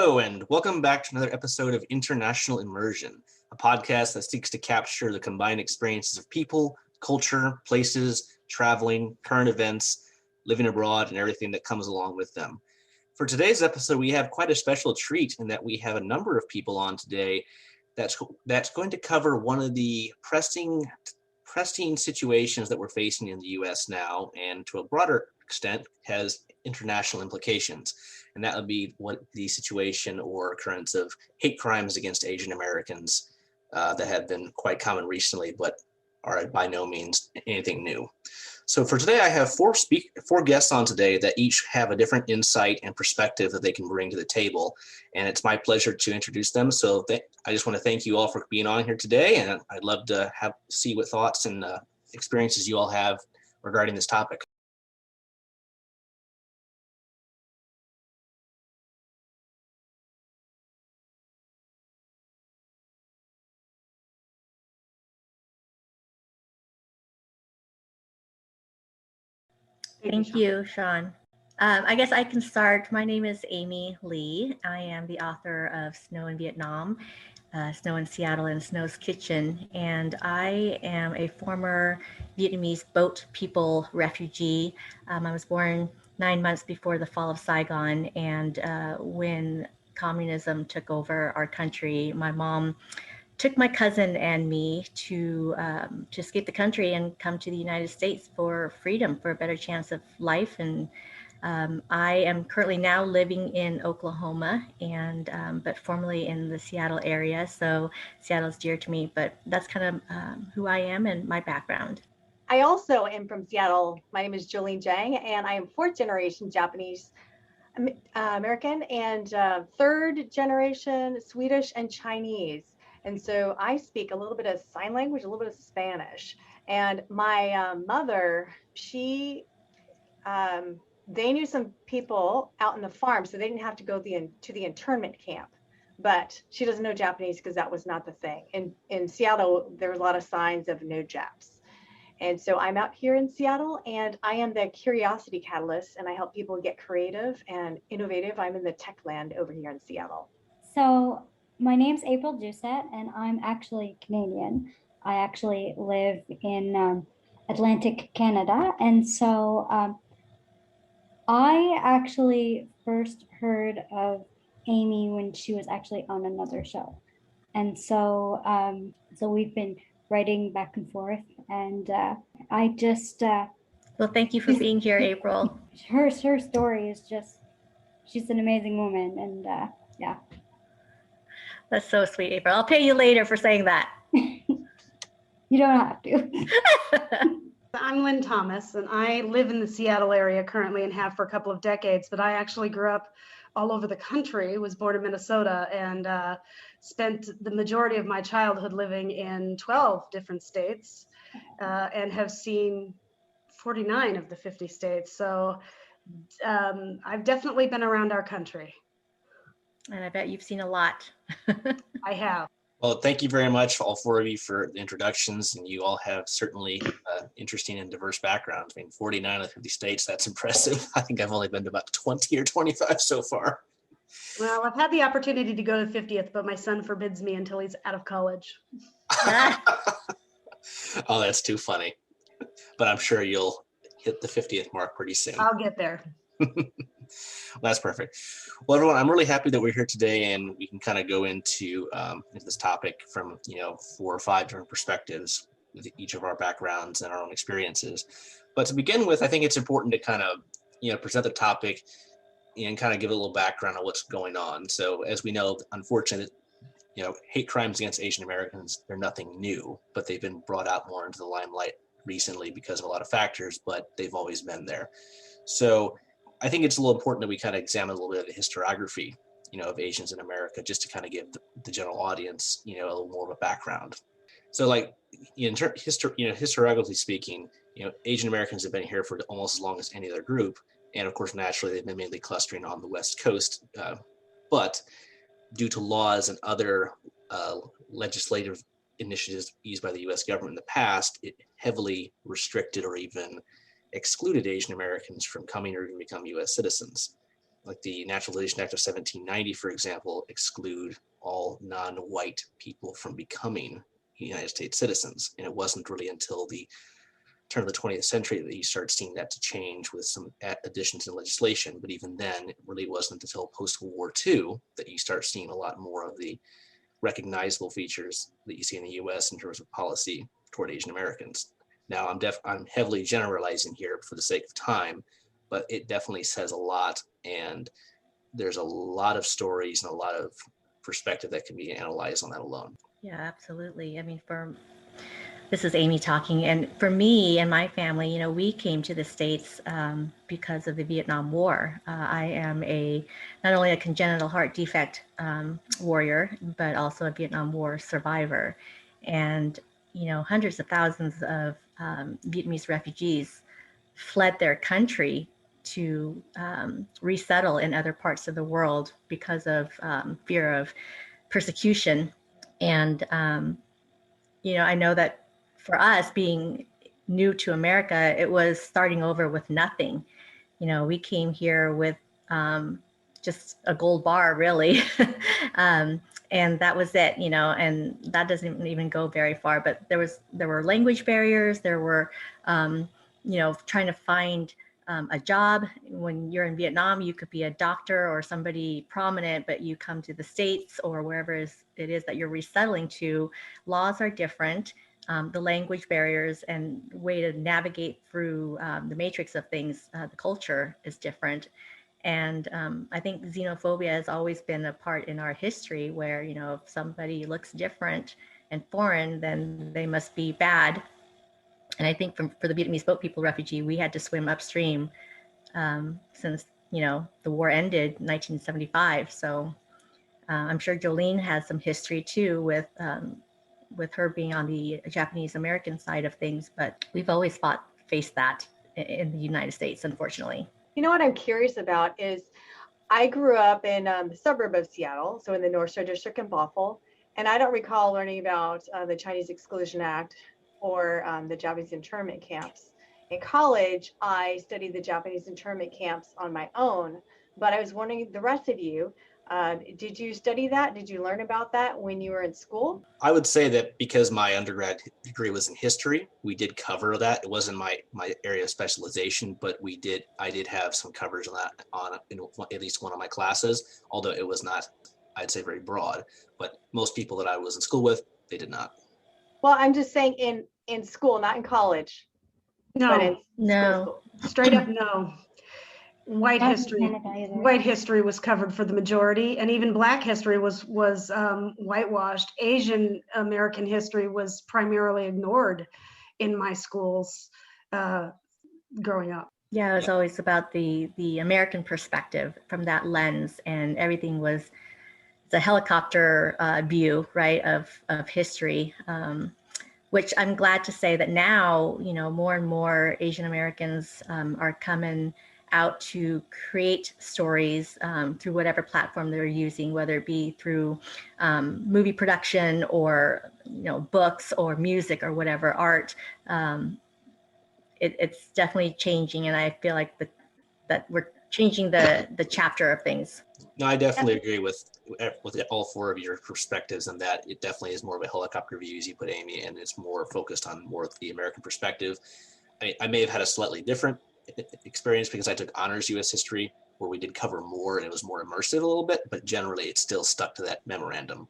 Hello, and welcome back to another episode of International Immersion, a podcast that seeks to capture the combined experiences of people, culture, places, traveling, current events, living abroad, and everything that comes along with them. For today's episode, we have quite a special treat in that we have a number of people on today that's going to cover one of the pressing situations that we're facing in the U.S. now, and to a broader extent has international implications. And that would be what the situation or occurrence of hate crimes against Asian Americans that have been quite common recently, but are by no means anything new. So for today, I have four guests on today that each have a different insight and perspective that they can bring to the table. And it's my pleasure to introduce them. So I just want to thank you all for being on here today. And I'd love to see what thoughts and experiences you all have regarding this topic. Thank you, Sean. I guess I can start. My name is Amy Lee. I am the author of Snow in Vietnam, Snow in Seattle, and Snow's Kitchen. And I am a former Vietnamese boat people refugee. I was born 9 months before the fall of Saigon. And when communism took over our country, my mom took my cousin and me to escape the country and come to the United States for freedom, for a better chance of life. And I am currently now living in Oklahoma, and but formerly in the Seattle area. So Seattle is dear to me, but that's kind of who I am and my background. I also am from Seattle. My name is Jolene Jang, and I am fourth generation Japanese American and third generation Swedish and Chinese. And so I speak a little bit of sign language, a little bit of Spanish. And my mother, they knew some people out in the farm, so they didn't have to go to the internment camp. But she doesn't know Japanese because that was not the thing. In Seattle, there was a lot of signs of no Japs. And so I'm out here in Seattle, and I am the curiosity catalyst, and I help people get creative and innovative. I'm in the tech land over here in Seattle. So my name's April Doucette, and I'm actually Canadian. I actually live in Atlantic Canada. And so I actually first heard of Amy when she was actually on another show. And so we've been writing back and forth. And I just... well, thank you for being here, April. Her story is just, she's an amazing woman. And yeah. That's so sweet, April. I'll pay you later for saying that. You don't have to. I'm Lynn Thomas, and I live in the Seattle area currently and have for a couple of decades, but I actually grew up all over the country, was born in Minnesota, and spent the majority of my childhood living in 12 different states and have seen 49 of the 50 states. So I've definitely been around our country. And I bet you've seen a lot. I have. Well, thank you very much, all four of you, for the introductions. And you all have certainly interesting and diverse backgrounds. I mean, 49 of the 50 states, that's impressive. I think I've only been to about 20 or 25 so far. Well, I've had the opportunity to go to the 50th, but my son forbids me until he's out of college. Oh, that's too funny. But I'm sure you'll hit the 50th mark pretty soon. I'll get there. Well, that's perfect. Well, everyone, I'm really happy that we're here today, and we can kind of go into this topic from 4 or 5 different perspectives with each of our backgrounds and our own experiences. But to begin with, I think it's important to kind of present the topic and kind of give a little background on what's going on. So as we know, unfortunately, hate crimes against Asian Americans, they're nothing new, but they've been brought out more into the limelight recently because of a lot of factors, but they've always been there. So I think it's a little important that we kind of examine a little bit of the historiography, of Asians in America, just to kind of give the general audience, a little more of a background. So, like, historiographically speaking, Asian Americans have been here for almost as long as any other group, and of course, naturally, they've been mainly clustering on the West Coast. But due to laws and other legislative initiatives used by the U.S. government in the past, it heavily restricted or even excluded Asian Americans from coming or even become U.S. citizens. like the Naturalization Act of 1790, for example, exclude all non-white people from becoming United States citizens. And it wasn't really until the turn of the 20th century that you start seeing that to change with some additions in legislation. But even then, it really wasn't until post-World War II that you start seeing a lot more of the recognizable features that you see in the US in terms of policy toward Asian Americans. Now, I'm heavily generalizing here for the sake of time, but it definitely says a lot, and there's a lot of stories and a lot of perspective that can be analyzed on that alone. Yeah, absolutely. I mean, this is Amy talking, and for me and my family, we came to the States because of the Vietnam War. I am not only a congenital heart defect warrior, but also a Vietnam War survivor. And, hundreds of thousands of Vietnamese refugees fled their country to resettle in other parts of the world because of fear of persecution. And, I know that for us being new to America, it was starting over with nothing. We came here with just a gold bar, really. And that was it, and that doesn't even go very far. But there were language barriers. There were, trying to find a job. When you're in Vietnam, you could be a doctor or somebody prominent, but you come to the States or wherever it is that you're resettling to, laws are different. The language barriers and way to navigate through the matrix of things, the culture is different. And I think xenophobia has always been a part in our history where, if somebody looks different and foreign, then they must be bad. And I think for the Vietnamese boat people refugee, we had to swim upstream since, the war ended in 1975. So I'm sure Jolene has some history too with her being on the Japanese American side of things, but we've always faced that in the United States, unfortunately. You know what I'm curious about is I grew up in the suburb of Seattle, so in the North Shore District in Bothell, and I don't recall learning about the Chinese Exclusion Act or the Japanese internment camps. In college, I studied the Japanese internment camps on my own, but I was wondering, the rest of you, did you study that? Did you learn about that when you were in school? I would say that because my undergrad degree was in history, we did cover that. It wasn't my area of specialization, but I did have some coverage on that in at least one of my classes, although it was not, I'd say, very broad. But most people that I was in school with, they did not. Well, I'm just saying in school, not in college. No, school. Straight up no. White history was covered for the majority, and even Black history was whitewashed. Asian American history was primarily ignored in my schools growing up. Yeah, it was always about the American perspective from that lens, and everything was the helicopter view, right, of history. Which I'm glad to say that now, more and more Asian Americans are coming out to create stories through whatever platform they're using, whether it be through movie production or books or music or whatever art. It's definitely changing, and I feel like that we're changing the chapter of things. No, I definitely agree with all four of your perspectives, and that it definitely is more of a helicopter view, as you put, Amy, and it's more focused on more of the American perspective. I may have had a slightly different experience because I took honors U.S. history, where we did cover more and it was more immersive a little bit, but generally it's still stuck to that memorandum.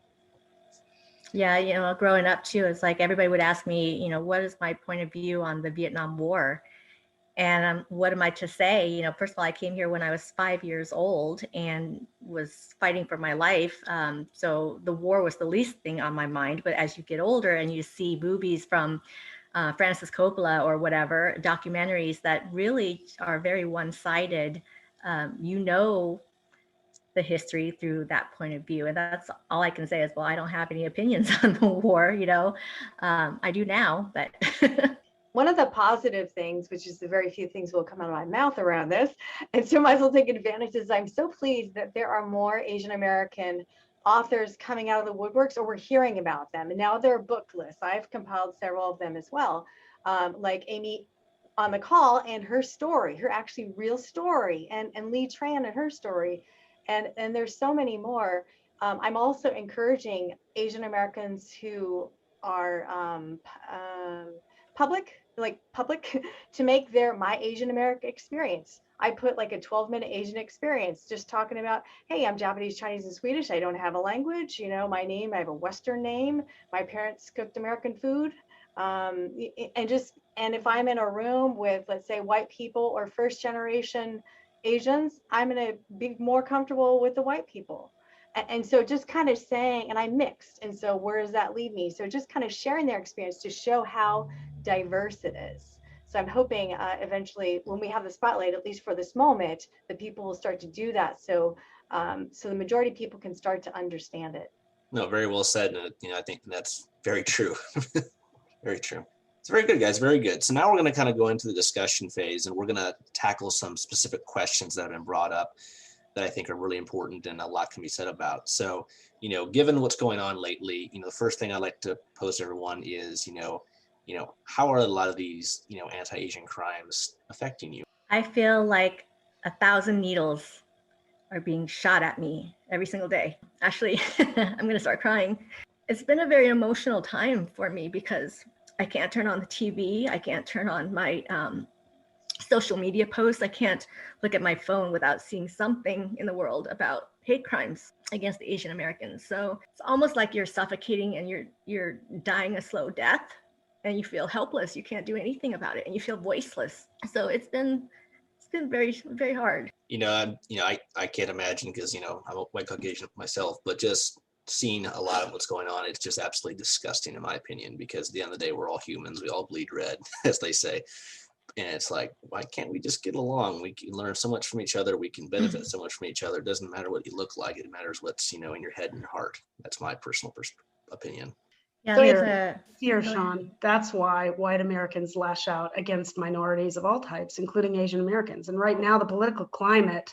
Yeah, growing up too, it's like everybody would ask me, what is my point of view on the Vietnam War? And what am I to say? First of all, I came here when I was 5 years old and was fighting for my life. So the war was the least thing on my mind. But as you get older and you see movies from Francis Coppola or whatever, documentaries that really are very one-sided, the history through that point of view. And that's all I can say is, well, I don't have any opinions on the war, I do now, but... One of the positive things, which is the very few things will come out of my mouth around this, and so might as well take advantage, is I'm so pleased that there are more Asian American authors coming out of the woodworks, or we're hearing about them. And now there are book lists. I've compiled several of them as well. Like Amy on the call, and her story, her actually real story, and Lee Tran and her story, and there's so many more. I'm also encouraging Asian Americans who are public to make their My Asian American Experience. I put like a 12-minute Asian experience, just talking about, hey, I'm Japanese, Chinese, and Swedish. I don't have a language. You know, my name, I have a Western name. My parents cooked American food. And if I'm in a room with, let's say, white people or first generation Asians, I'm going to be more comfortable with the white people. And so just kind of saying, and I'm mixed. And so where does that leave me? So just kind of sharing their experience to show how diverse it is. So I'm hoping eventually when we have the spotlight, at least for this moment, that people will start to do that. So the majority of people can start to understand it. No, very well said. And, I think that's very true. Very true. It's very good, guys. Very good. So now we're going to kind of go into the discussion phase, and we're going to tackle some specific questions that have been brought up that I think are really important and a lot can be said about. So, given what's going on lately, the first thing I'd like to pose to everyone is, how are a lot of these, anti-Asian crimes affecting you? I feel like 1,000 needles are being shot at me every single day. Actually, I'm going to start crying. It's been a very emotional time for me because I can't turn on the TV. I can't turn on my social media posts. I can't look at my phone without seeing something in the world about hate crimes against the Asian Americans. So it's almost like you're suffocating and you're dying a slow death, and you feel helpless. You can't do anything about it, and you feel voiceless. So it's been very, very hard. I can't imagine because I'm a white Caucasian myself, but just seeing a lot of what's going on, it's just absolutely disgusting in my opinion, because at the end of the day, we're all humans. We all bleed red, as they say. And it's like, why can't we just get along? We can learn so much from each other. We can benefit so much from each other. It doesn't matter what you look like. It matters what's, in your head and your heart. That's my personal opinion. Yeah, Fear, Sean. That's why white Americans lash out against minorities of all types, including Asian Americans. And right now, the political climate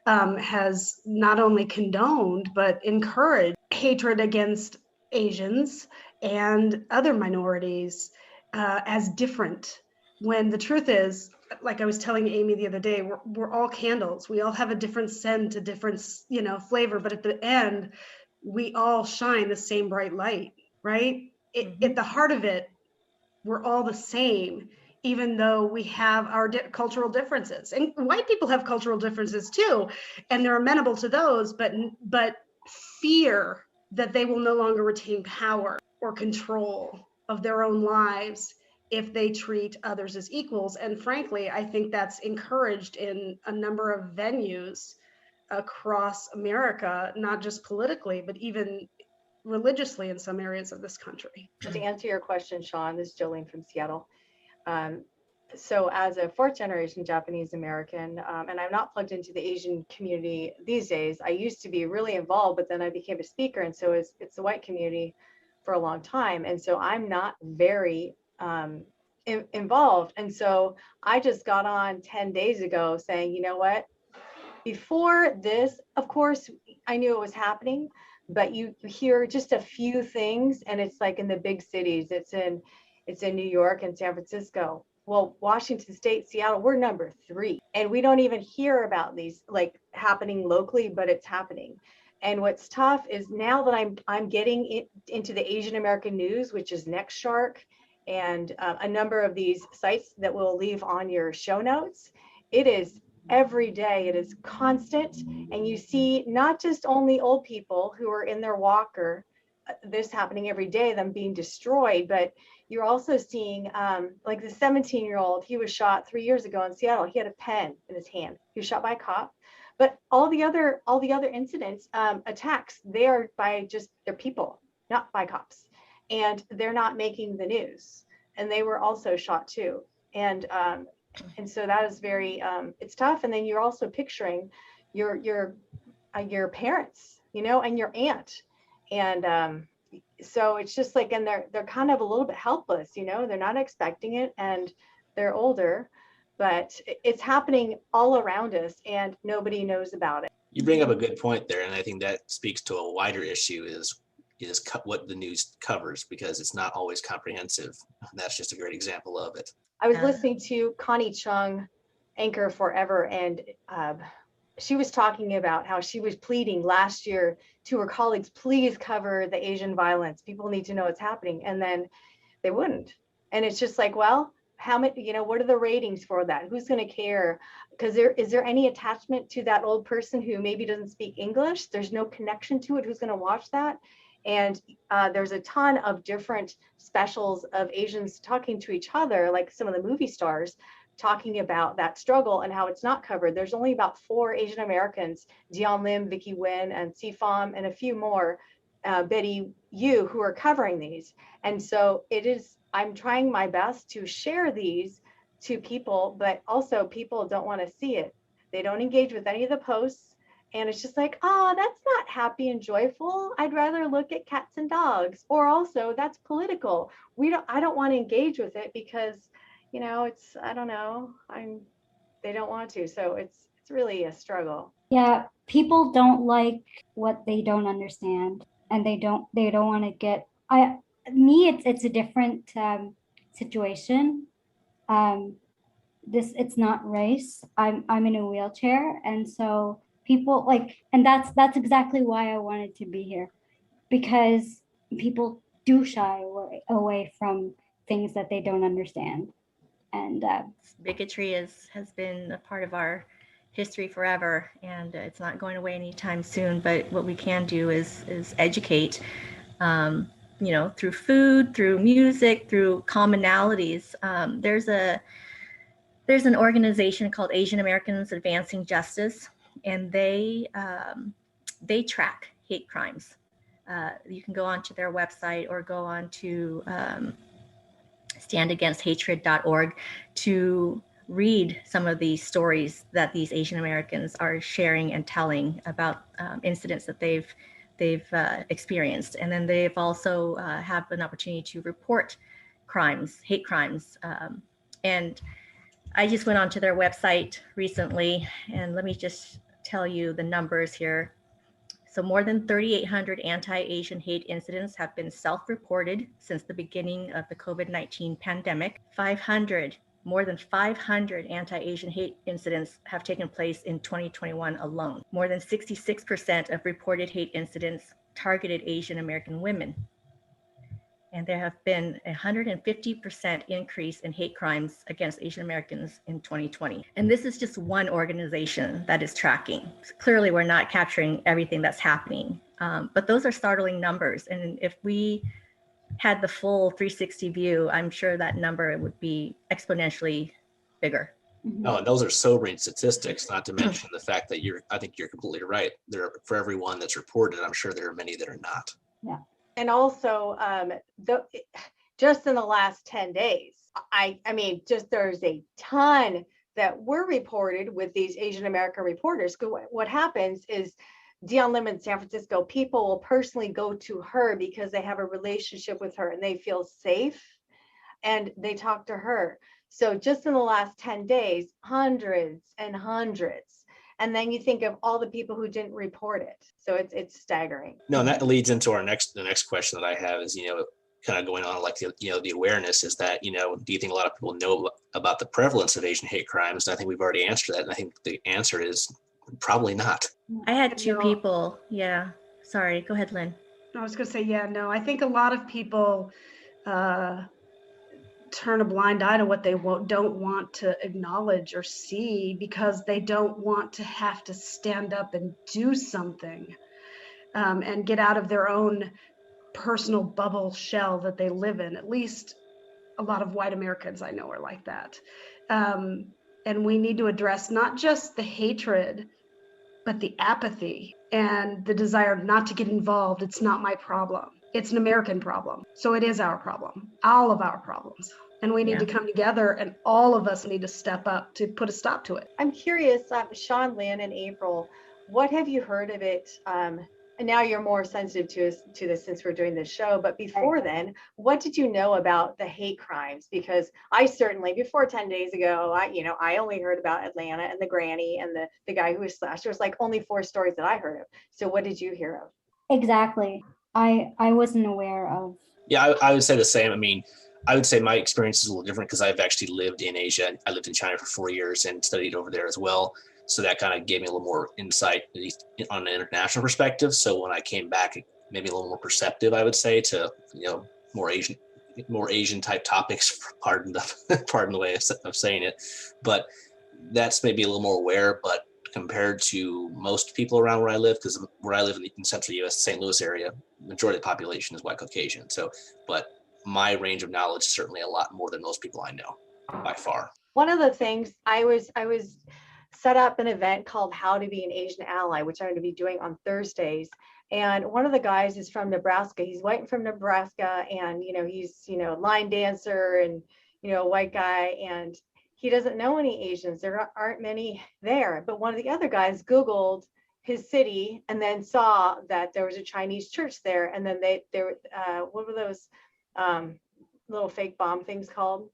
has not only condoned, but encouraged hatred against Asians and other minorities as different. When the truth is, like I was telling Amy the other day, we're all candles. We all have a different scent, a different, flavor, but at the end, we all shine the same bright light, right? At the heart of it, we're all the same, even though we have our cultural differences. And white people have cultural differences too, and they're amenable to those, but fear that they will no longer retain power or control of their own lives if they treat others as equals. And frankly, I think that's encouraged in a number of venues across America, not just politically, but even religiously in some areas of this country. To answer your question, Sean, this is Jolene from Seattle. So as a fourth generation Japanese American, and I'm not plugged into the Asian community these days, I used to be really involved, but then I became a speaker. And so it's the white community for a long time. And so I'm not very involved. And so I just got on 10 days ago saying, you know what, before this, of course, I knew it was happening, but you hear just a few things, and it's like in the big cities, it's in New York and San Francisco. Well, Washington State, Seattle, we're number 3, and we don't even hear about these like happening locally, but it's happening. And what's tough is now that I'm getting into the Asian American news, which is Next Shark, and a number of these sites that we'll leave on your show notes. It is every day, it is constant, and you see not just only old people who are in their walker, this happening every day, them being destroyed, but you're also seeing like the 17-year-old, he was shot 3 years ago in Seattle. He had a pen in his hand. He was shot by a cop. But all the other incidents, attacks, they are by just their people, not by cops. And they're not making the news. And they were also shot too. And so that is very, it's tough. And then you're also picturing your parents, and your aunt. And so it's just like, and they're kind of a little bit helpless, they're not expecting it, and they're older, but it's happening all around us and nobody knows about it. You bring up a good point there. And I think that speaks to a wider issue is what the news covers, because it's not always comprehensive. And that's just a great example of it. I was listening to Connie Chung, Anchor Forever, and she was talking about how she was pleading last year to her colleagues, please cover the Asian violence. People need to know what's happening. And then they wouldn't. And it's just like, well, how many, what are the ratings for that? Who's going to care? Because is there any attachment to that old person who maybe doesn't speak English? There's no connection to it. Who's going to watch that? And there's a ton of different specials of Asians talking to each other, like some of the movie stars talking about that struggle and how it's not covered. There's only about 4 Asian Americans, Dion Lim, Vicky Nguyen, and Sifam, and a few more, Betty Yu, who are covering these. And so I'm trying my best to share these to people, but also people don't want to see it. They don't engage with any of the posts. And it's just like, oh, that's not happy and joyful. I'd rather look at cats and dogs. Or also, that's political. I don't want to engage with it because, it's, I don't know. They don't want to. So it's really a struggle. Yeah, people don't like what they don't understand, and they don't want to get. It's a different situation. It's not race. I'm in a wheelchair, and so people and that's exactly why I wanted to be here, because people do shy away from things that they don't understand. And bigotry has been a part of our history forever, and it's not going away anytime soon. But what we can do is educate, through food, through music, through commonalities. There's an organization called Asian Americans Advancing Justice, and they track hate crimes. You can go onto their website or go on to standagainsthatred.org to read some of the stories that these Asian Americans are sharing and telling about incidents that they've experienced. And then they've also have an opportunity to report crimes, hate crimes. And I just went onto their website recently, and let me just tell you the numbers here. So more than 3,800 anti-Asian hate incidents have been self-reported since the beginning of the COVID-19 pandemic. More than 500 anti-Asian hate incidents have taken place in 2021 alone. More than 66% of reported hate incidents targeted Asian American women. And there have been a 150% increase in hate crimes against Asian Americans in 2020. And this is just one organization that is tracking. Clearly, we're not capturing everything that's happening, but those are startling numbers. And if we had the full 360 view, I'm sure that number would be exponentially bigger. Oh, and those are sobering statistics, not to mention the fact that I think you're completely right. For everyone that's reported, I'm sure there are many that are not. Yeah. And also, just in the last 10 days, there's a ton that were reported with these Asian American reporters. What happens is Dion Lim in San Francisco, people will personally go to her because they have a relationship with her and they feel safe and they talk to her. So just in the last 10 days, hundreds and hundreds. And then you think of all the people who didn't report it. So it's staggering. No, and that leads into the next question that I have is, kind of going on like the awareness is that, do you think a lot of people know about the prevalence of Asian hate crimes? And I think we've already answered that. And I think the answer is probably not. I had 2 people. Yeah. Sorry. Go ahead, Lynn. I was going to say, I think a lot of people turn a blind eye to what they don't want to acknowledge or see because they don't want to have to stand up and do something and get out of their own personal bubble shell that they live in. At least a lot of white Americans I know are like that. And we need to address not just the hatred, but the apathy and the desire not to get involved. It's not my problem. It's an American problem. So it is our problem, all of our problems. And we need to come together, and all of us need to step up to put a stop to it. I'm curious, Sean, Lynn, and April, what have you heard of it? And now you're more sensitive to this since we're doing this show. But before then, what did you know about the hate crimes? Because I certainly, before 10 days ago, I only heard about Atlanta and the granny and the guy who was slashed. There was like only 4 stories that I heard of. So what did you hear of? Exactly. I wasn't aware of. Yeah, I would say the same. I mean, I would say my experience is a little different because I've actually lived in Asia. I lived in China for 4 years and studied over there as well. So that kind of gave me a little more insight, at least on an international perspective. So when I came back, it made me a little more perceptive, I would say, to more Asian type topics. Pardon the way of saying it, but that's maybe a little more aware. But compared to most people around where I live, because where I live in central U.S., St. Louis area, majority of the population is white Caucasian. So, but my range of knowledge is certainly a lot more than most people I know, by far. One of the things I was set up an event called How to Be an Asian Ally, which I'm going to be doing on Thursdays. And one of the guys is from Nebraska. He's white and from Nebraska, and he's line dancer and white guy, and he doesn't know any Asians. There aren't many there. But one of the other guys Googled his city and then saw that there was a Chinese church there, and then what were those little fake bomb things called?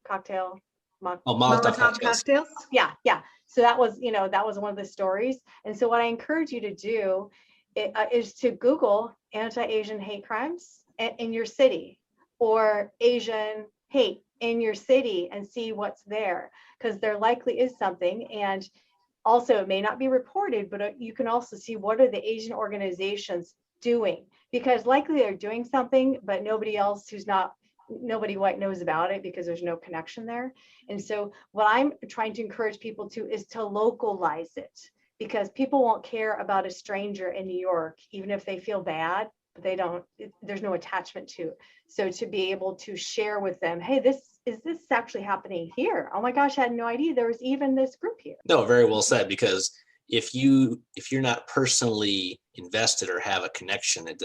Cocktail. Molotov cocktails. Yeah. So that was one of the stories. And so what I encourage you to do is to Google anti-Asian hate crimes in your city, or Asian hate in your city, and see what's there, because there likely is something. And also, it may not be reported, but you can also see what are the Asian organizations doing, because likely they're doing something, but nobody white knows about it because there's no connection there. And so what I'm trying to encourage people to is to localize it, because people won't care about a stranger in New York, even if they feel bad, but there's no attachment to it. So to be able to share with them, hey, this actually happening here? Oh my gosh, I had no idea there was even this group here. No, very well said, because if you're not personally invested or have a connection, it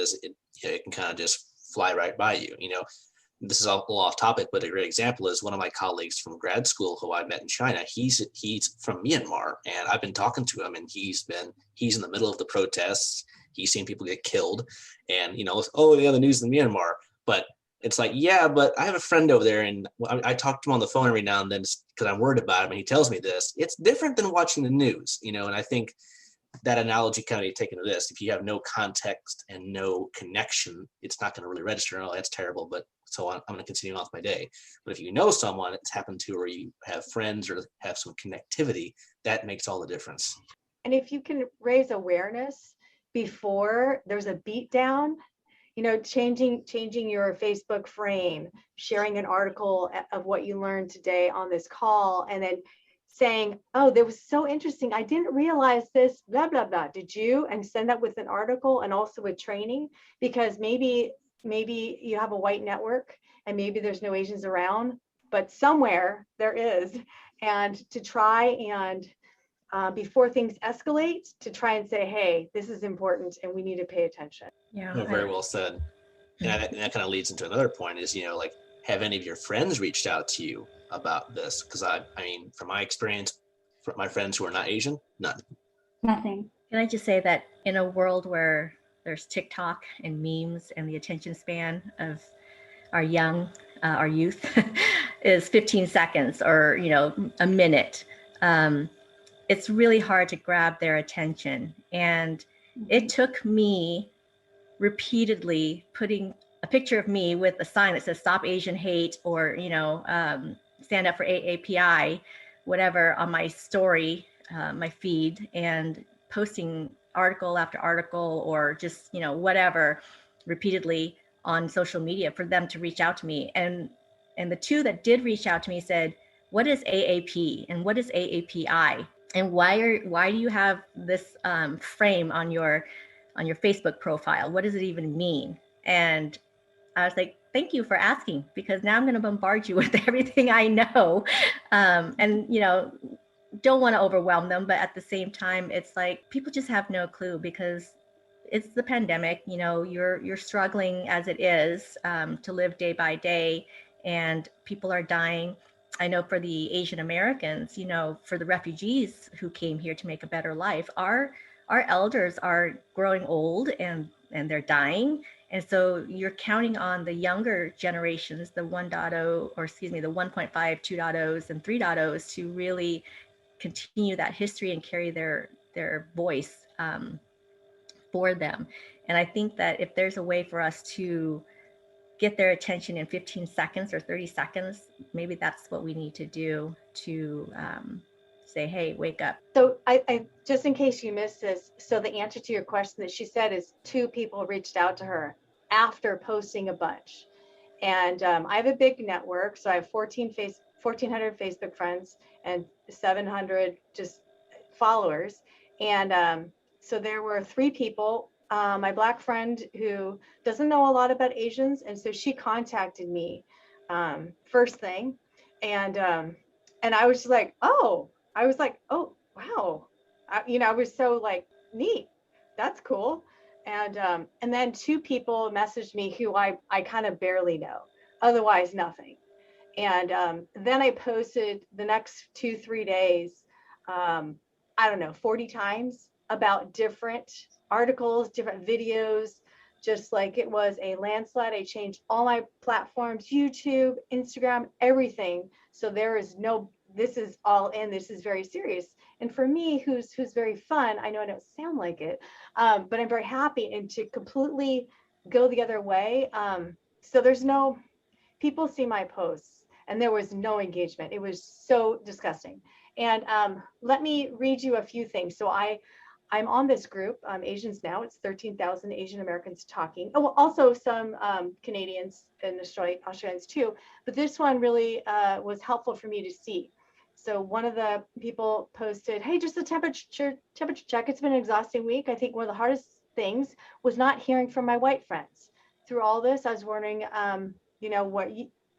can kind of just fly right by you. This is a little off topic, but a great example is one of my colleagues from grad school who I met in China. He's from Myanmar, and I've been talking to him, and he's in the middle of the protests. He's seen people get killed, and the news in Myanmar. But it's like, yeah, but I have a friend over there, and I talk to him on the phone every now and then because I'm worried about him, and he tells me this. It's different than watching the news, and I think that analogy kind of taken to this. If you have no context and no connection, it's not going to really register. Oh, that's terrible, but so I'm going to continue on with my day. But if you know someone it's happened to, or you have friends or have some connectivity, that makes all the difference. And if you can raise awareness before there's a beat down, changing your Facebook frame, sharing an article of what you learned today on this call, and then saying, oh, that was so interesting, I didn't realize this, blah, blah, blah. Did you? And send that with an article and also with training, because maybe you have a white network and maybe there's no Asians around, but somewhere there is. And to try and before things escalate, to try and say, hey, this is important and we need to pay attention. Yeah. No, very well said. And that kind of leads into another point is, have any of your friends reached out to you about this? Because I mean, from my experience, from my friends who are not Asian, none. Nothing. Can I just say that in a world where there's TikTok and memes, and the attention span of our youth is 15 seconds or, a minute, it's really hard to grab their attention. And it took me repeatedly putting a picture of me with a sign that says "Stop Asian Hate" or, stand up for AAPI, whatever, on my story, my feed, and posting article after article, or just, whatever, repeatedly on social media for them to reach out to me. And the two that did reach out to me said, what is AAP and what is AAPI? And why do you have this frame on your Facebook profile? What does it even mean? And I was like, thank you for asking, because now I'm going to bombard you with everything I know. And, don't want to overwhelm them. But at the same time, it's like people just have no clue, because it's the pandemic. You're struggling as it is to live day by day, and people are dying. I know for the Asian Americans, for the refugees who came here to make a better life, our elders are growing old and they're dying. And so you're counting on the younger generations, the 1.0, or excuse me, the 1.5, 2.0s and 3.0s to really continue that history and carry their voice for them. And I think that if there's a way for us to get their attention in 15 seconds or 30 seconds, maybe that's what we need to do to say, hey, wake up. So I just in case you missed this, so the answer to your question that she said is 2 people reached out to her after posting a bunch. And I have a big network, so I have 1,400 Facebook friends and 700 just followers. And so there were 3 people, my Black friend who doesn't know a lot about Asians, and so she contacted me first thing, and I was just like, oh, wow, I was so like, neat, that's cool. And then 2 people messaged me who I kind of barely know, otherwise nothing. And then I posted the next 2-3 days, I don't know, 40 times about different articles, different videos, just like it was a landslide. I changed all my platforms, YouTube, Instagram, everything. So there is no, this is all in, this is very serious. And for me, who's very fun, I know I don't sound like it, but I'm very happy and to completely go the other way. So there's no, people see my posts and there was no engagement. It was so disgusting. And let me read you a few things. So I'm on this group, Asians Now. It's 13,000 Asian Americans talking. Oh, well, also some Canadians and Australians too. But this one really was helpful for me to see. So one of the people posted, hey, just a temperature check. It's been an exhausting week. I think one of the hardest things was not hearing from my white friends. Through all this, I was wondering,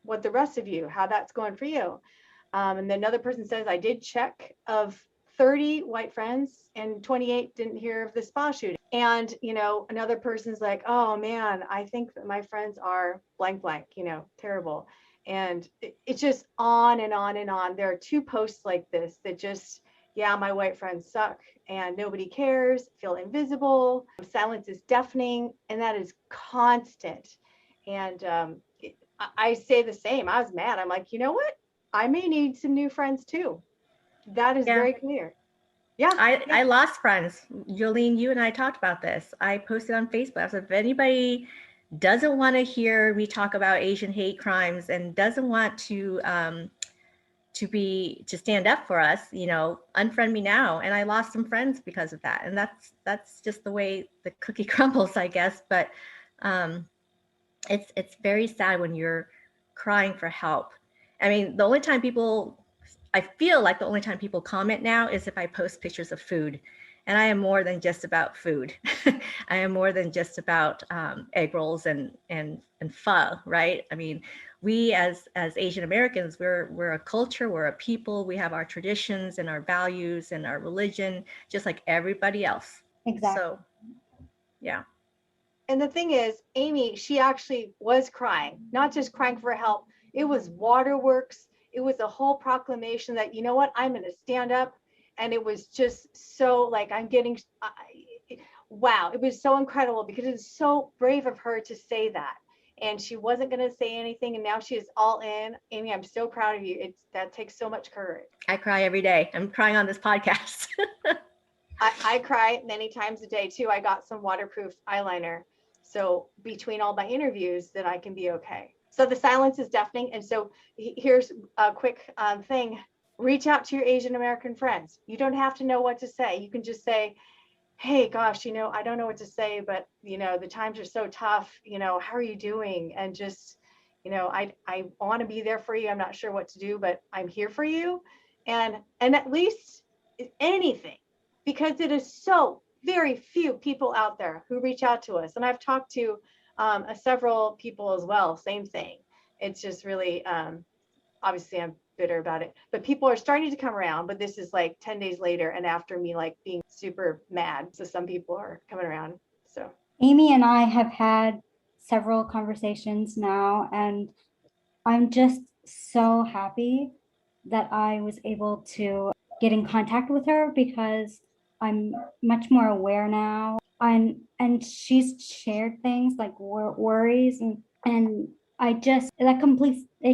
what the rest of you, how that's going for you. And then another person says, I did check of 30 white friends and 28 didn't hear of the spa shooting. And, another person's like, oh man, I think that my friends are blank, terrible. And it's just on and on and on. There are 2 posts like this that just, yeah, my white friends suck and nobody cares, feel invisible. Silence is deafening, and that is constant. And I say the same. I was mad. I'm like, you know what? I may need some new friends too. That is very clear. Yeah. I lost friends. Jolene, you and I talked about this. I posted on Facebook. I said, if anybody doesn't want to hear me talk about Asian hate crimes and doesn't want to stand up for us, unfriend me now. And I lost some friends because of that. And that's just the way the cookie crumbles, I guess. But it's very sad when you're crying for help. I mean, I feel like the only time people comment now is if I post pictures of food. And I am more than just about food. I am more than just about egg rolls and pho, right? I mean, we as Asian Americans, we're a culture, we're a people, we have our traditions and our values and our religion, just like everybody else. Exactly. So, yeah. And the thing is, Amy, she actually was crying, not just crying for help. It was waterworks. It was a whole proclamation that, you know what, I'm going to stand up. And it was just so like, wow, it was so incredible because it was so brave of her to say that. And she wasn't going to say anything. And now she is all in. Amy, I'm so proud of you. That takes so much courage. I cry every day. I'm crying on this podcast. I cry many times a day too. I got some waterproof eyeliner. So between all my interviews that I can be okay. So the silence is deafening. And so here's a quick thing. Reach out to your Asian American friends. You don't have to know what to say. You can just say, hey, gosh, I don't know what to say, but, the times are so tough. How are you doing? And just, I want to be there for you. I'm not sure what to do, but I'm here for you. And at least anything, because it is so very few people out there who reach out to us. And I've talked to several people as well, same thing. It's just really, obviously I'm bitter about it, but people are starting to come around, but this is like 10 days later and after me like being super mad. So some people are coming around. So Amy and I have had several conversations now, and I'm just so happy that I was able to get in contact with her because I'm much more aware now. And she's shared things like worries and I just, it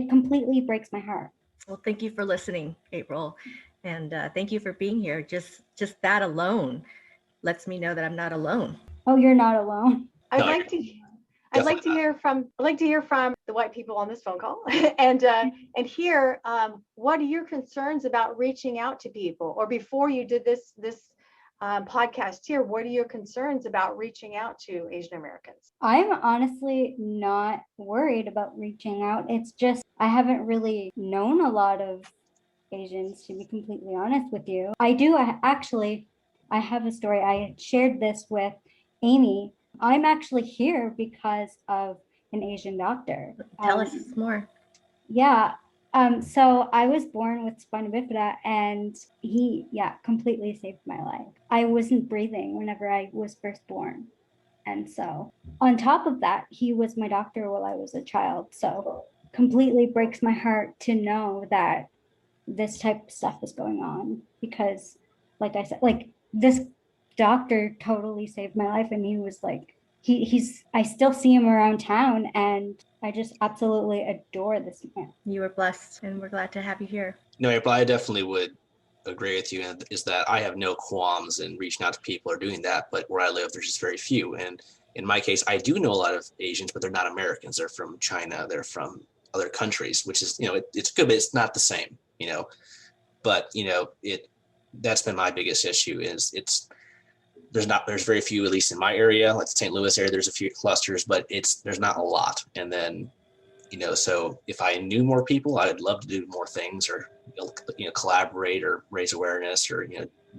completely breaks my heart. Well, thank you for listening, April. And thank you for being here. Just that alone lets me know that I'm not alone. Oh, you're not alone. I'd like to hear to hear from the white people on this phone call, and hear what are your concerns about reaching out to people, or before you did this podcast here, what are your concerns about reaching out to Asian Americans? I'm honestly not worried about reaching out. It's just I haven't really known a lot of Asians, to be completely honest with you. I have a story. I shared this with Amy. I'm actually here because of an Asian doctor. Tell us more. Yeah. So I was born with spina bifida, and he, completely saved my life. I wasn't breathing whenever I was first born. And so on top of that, he was my doctor while I was a child. So completely breaks my heart to know that this type of stuff is going on, because like I said, like, this doctor totally saved my life. And he was like, I still see him around town, and I just absolutely adore this man. You were blessed, and we're glad to have you here. No, April, I definitely would agree with you, and is that I have no qualms in reaching out to people or doing that, but where I live, there's just very few. And in my case, I do know a lot of Asians, but they're not Americans. They're from China. They're from other countries, which is, it's good, but it's not the same, but that's been my biggest issue is there's very few, at least in my area, like the St. Louis area, there's a few clusters, but there's not a lot. And then, so if I knew more people, I'd love to do more things, or, collaborate or raise awareness, or,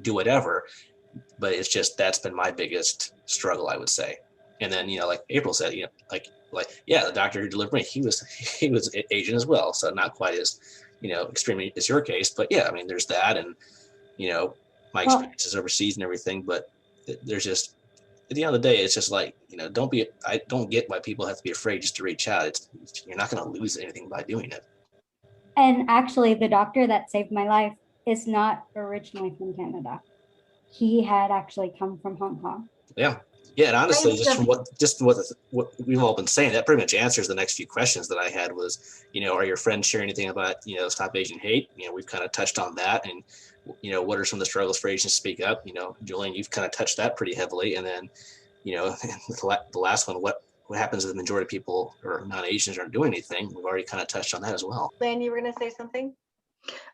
do whatever. But it's just, that's been my biggest struggle, I would say. And then, like April said, the doctor who delivered me, he was Asian as well. So not quite as, extremely as your case, but yeah, I mean, there's that. And, my experiences overseas and everything, but there's just, at the end of the day, it's just like, I don't get why people have to be afraid just to reach out. You're not going to lose anything by doing it. And actually, the doctor that saved my life is not originally from Canada. He had actually come from Hong Kong. Yeah. Yeah, and honestly, just from what we've all been saying, that pretty much answers the next few questions that I had was, are your friends sharing anything about, Stop Asian Hate? We've kind of touched on that, and, what are some of the struggles for Asians to speak up? Julian, you've kind of touched that pretty heavily, and then, the last one, what happens if the majority of people or non-Asians aren't doing anything? We've already kind of touched on that as well. Lynn, you were going to say something?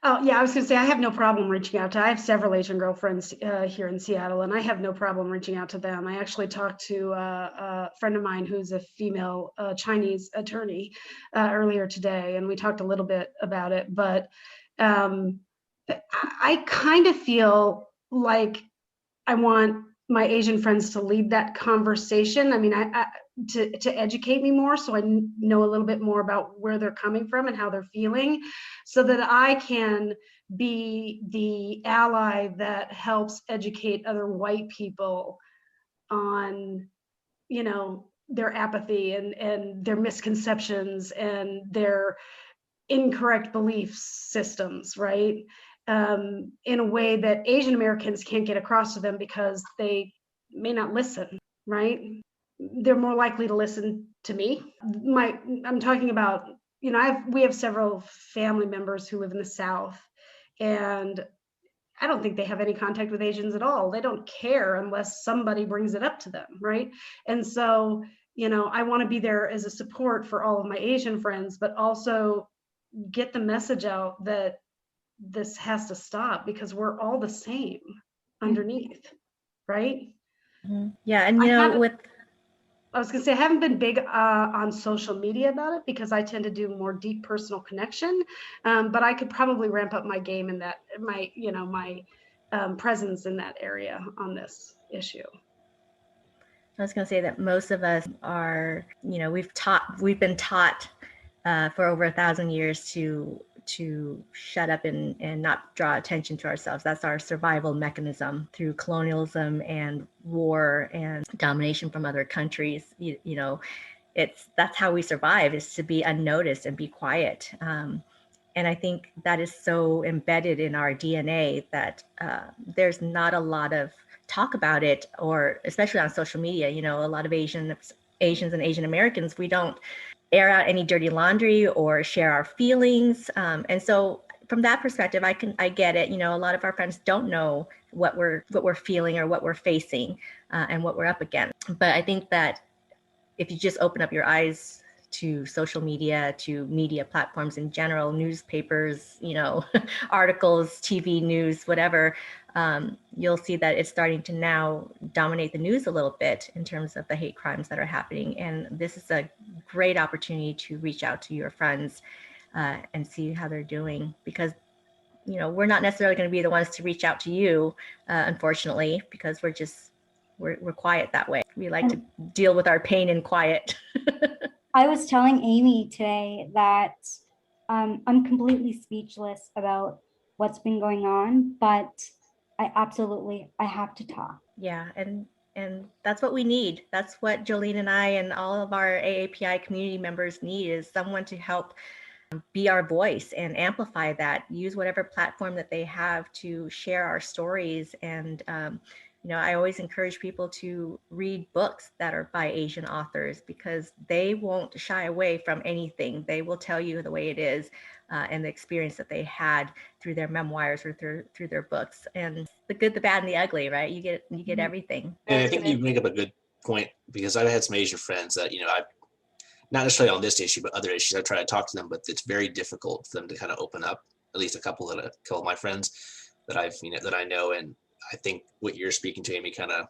Oh, yeah, I was going to say, I have no problem reaching out to, I have several Asian girlfriends here in Seattle, and I have no problem reaching out to them. I actually talked to a friend of mine who's a female Chinese attorney earlier today, and we talked a little bit about it, but I kind of feel like I want my Asian friends to lead that conversation. I mean, to educate me more, so I know a little bit more about where they're coming from and how they're feeling, so that I can be the ally that helps educate other white people on, their apathy and their misconceptions and their incorrect belief systems, right? In a way that Asian Americans can't get across to them because they may not listen, right? They're more likely to listen to me. I'm talking about, we have several family members who live in the South, and I don't think they have any contact with Asians at all. They don't care unless somebody brings it up to them, right? And so, I want to be there as a support for all of my Asian friends, but also get the message out that this has to stop, because we're all the same underneath, right? Mm-hmm. Yeah, and I was gonna say, I haven't been big on social media about it, because I tend to do more deep personal connection, but I could probably ramp up my game in that, my presence in that area on this issue. I was going to say that most of us are, we've been taught for over 1,000 years to shut up and not draw attention to ourselves. That's our survival mechanism through colonialism and war and domination from other countries. That's how we survive, is to be unnoticed and be quiet. And I think that is so embedded in our DNA that there's not a lot of talk about it, or especially on social media. A lot of Asians and Asian Americans, we don't air out any dirty laundry or share our feelings. And so from that perspective, I get it. A lot of our friends don't know what we're feeling or what we're facing and what we're up against. But I think that if you just open up your eyes to social media, to media platforms in general, newspapers, articles, TV news, whatever, you'll see that it's starting to now dominate the news a little bit in terms of the hate crimes that are happening. And this is a great opportunity to reach out to your friends and see how they're doing, because we're not necessarily going to be the ones to reach out to you, unfortunately, because we're quiet that way. We like to deal with our pain in quiet. I was telling Amy today that I'm completely speechless about what's been going on, but I have to talk. Yeah, and that's what we need. That's what Jolene and I and all of our AAPI community members need, is someone to help be our voice and amplify that, use whatever platform that they have to share our stories. And I always encourage people to read books that are by Asian authors, because they won't shy away from anything. They will tell you the way it is, and the experience that they had through their memoirs or through their books, and the good, the bad, and the ugly, right? You get everything. And I think you make up a good point, because I've had some Asian friends that, I've not necessarily on this issue, but other issues, I try to talk to them, but it's very difficult for them to kind of open up. At least a couple of my friends that that I know, and I think what you're speaking to, Amy, kind of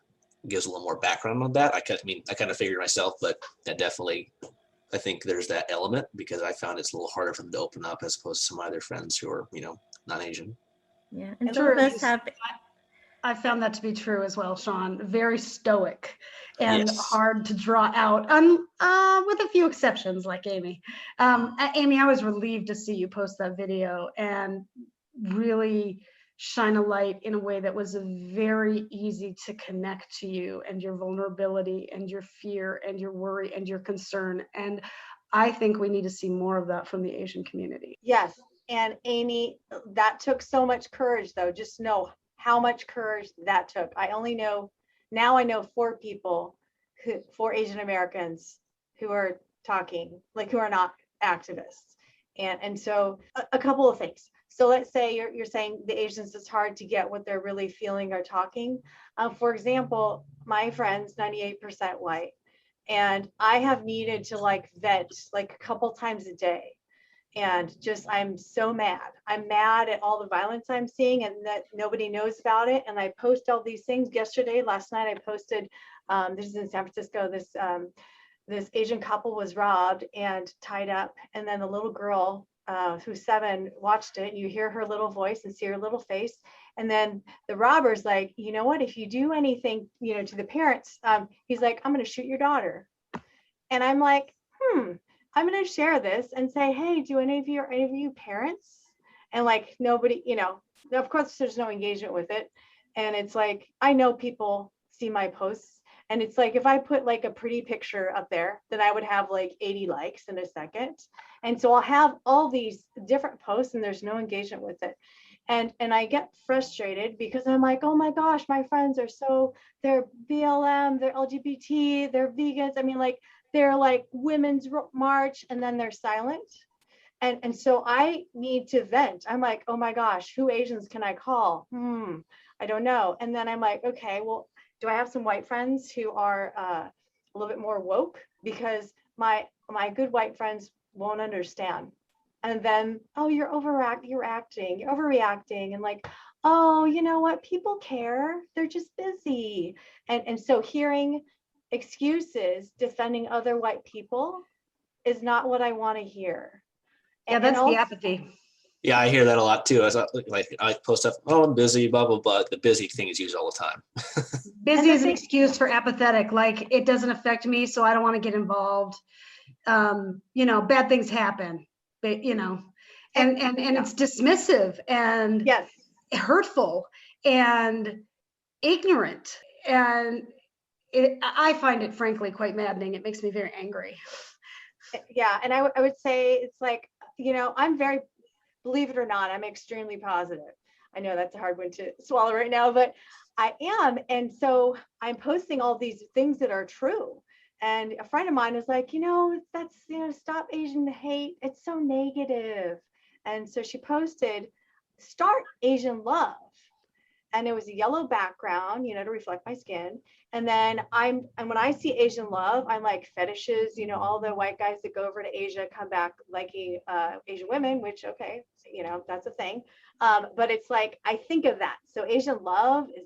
gives a little more background on that. I kind of figured myself, but that definitely, I think there's that element, because I found it's a little harder for them to open up as opposed to some other friends who are, not Asian. Yeah, and some of us have. I found that to be true as well, Sean. Very stoic and Yes. hard to draw out, with a few exceptions like Amy. Amy, I was relieved to see you post that video and really shine a light in a way that was very easy to connect to you and your vulnerability and your fear and your worry and your concern. And I think we need to see more of that from the Asian community. Yes. And Amy, that took so much courage, though. Just know how much courage that took. I know 4 people, 4 Asian Americans who are talking, who are not activists. And so a couple of things. So let's say you're saying the Asians, it's hard to get what they're really feeling or talking. For example, my friend's 98% white, and I have needed to vent a couple times a day. And I'm so mad. I'm mad at all the violence I'm seeing and that nobody knows about it. And I post all these things. Last night I posted, this is in San Francisco, this Asian couple was robbed and tied up. And then the little girl who's 7 watched it. You hear her little voice and see her little face. And then the robber's like, you know what, if you do anything, to the parents, he's like, I'm going to shoot your daughter. And I'm like, I'm going to share this and say, hey, do any of you parents? And nobody, of course there's no engagement with it. And it's I know people see my posts, and it's if I put a pretty picture up there, then I would have 80 likes in a second. And so I'll have all these different posts and there's no engagement with it. And I get frustrated because I'm like, oh my gosh, my friends are they're BLM, they're LGBT, they're vegans. I mean, they're women's march, and then they're silent. And so I need to vent. I'm like, oh my gosh, who Asians can I call? I don't know. And then I'm like, okay, well, do I have some white friends who are a little bit more woke? Because my good white friends won't understand. And then, oh, you're overreacting, and oh, you know what? People care. They're just busy. And so hearing excuses defending other white people is not what I want to hear. Yeah, that's the apathy. Yeah, I hear that a lot too. I post stuff, oh, I'm busy, blah, blah, blah. The busy thing is used all the time. Busy is an excuse for apathetic. It doesn't affect me, so I don't want to get involved. Bad things happen, but, and it's dismissive and yes, hurtful and ignorant. And I find it, frankly, quite maddening. It makes me very angry. Yeah, and I would say it's I'm very, believe it or not, I'm extremely positive. I know that's a hard one to swallow right now, but I am. And so I'm posting all these things that are true. And a friend of mine was like, that's, stop Asian hate. It's so negative. And so she posted, start Asian love. and it was a yellow background, to reflect my skin. And then and when I see Asian love, I'm like fetishes, all the white guys that go over to Asia come back liking Asian women, which, okay, that's a thing. But it's like, I think of that. So Asian love is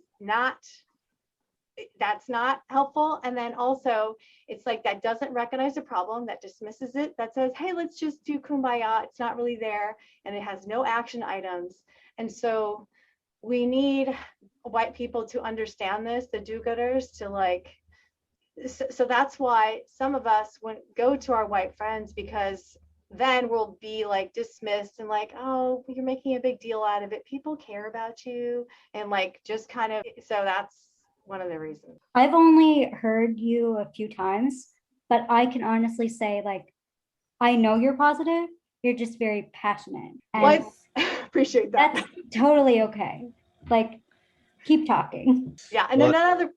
that's not helpful. And then also it's like, that doesn't recognize the problem, that dismisses it, that says, hey, let's just do kumbaya. It's not really there. And it has no action items. And so we need white people to understand this, the do-gooders, to like, so that's why some of us go to our white friends, because then we'll be like dismissed and like, oh, you're making a big deal out of it. People care about you. And like, just kind of, so that's one of the reasons. I've only heard you a few times, but I can honestly say, like, I know you're positive. You're just very passionate. And well, I appreciate that. That's totally okay. Like, keep talking. Yeah. And then another.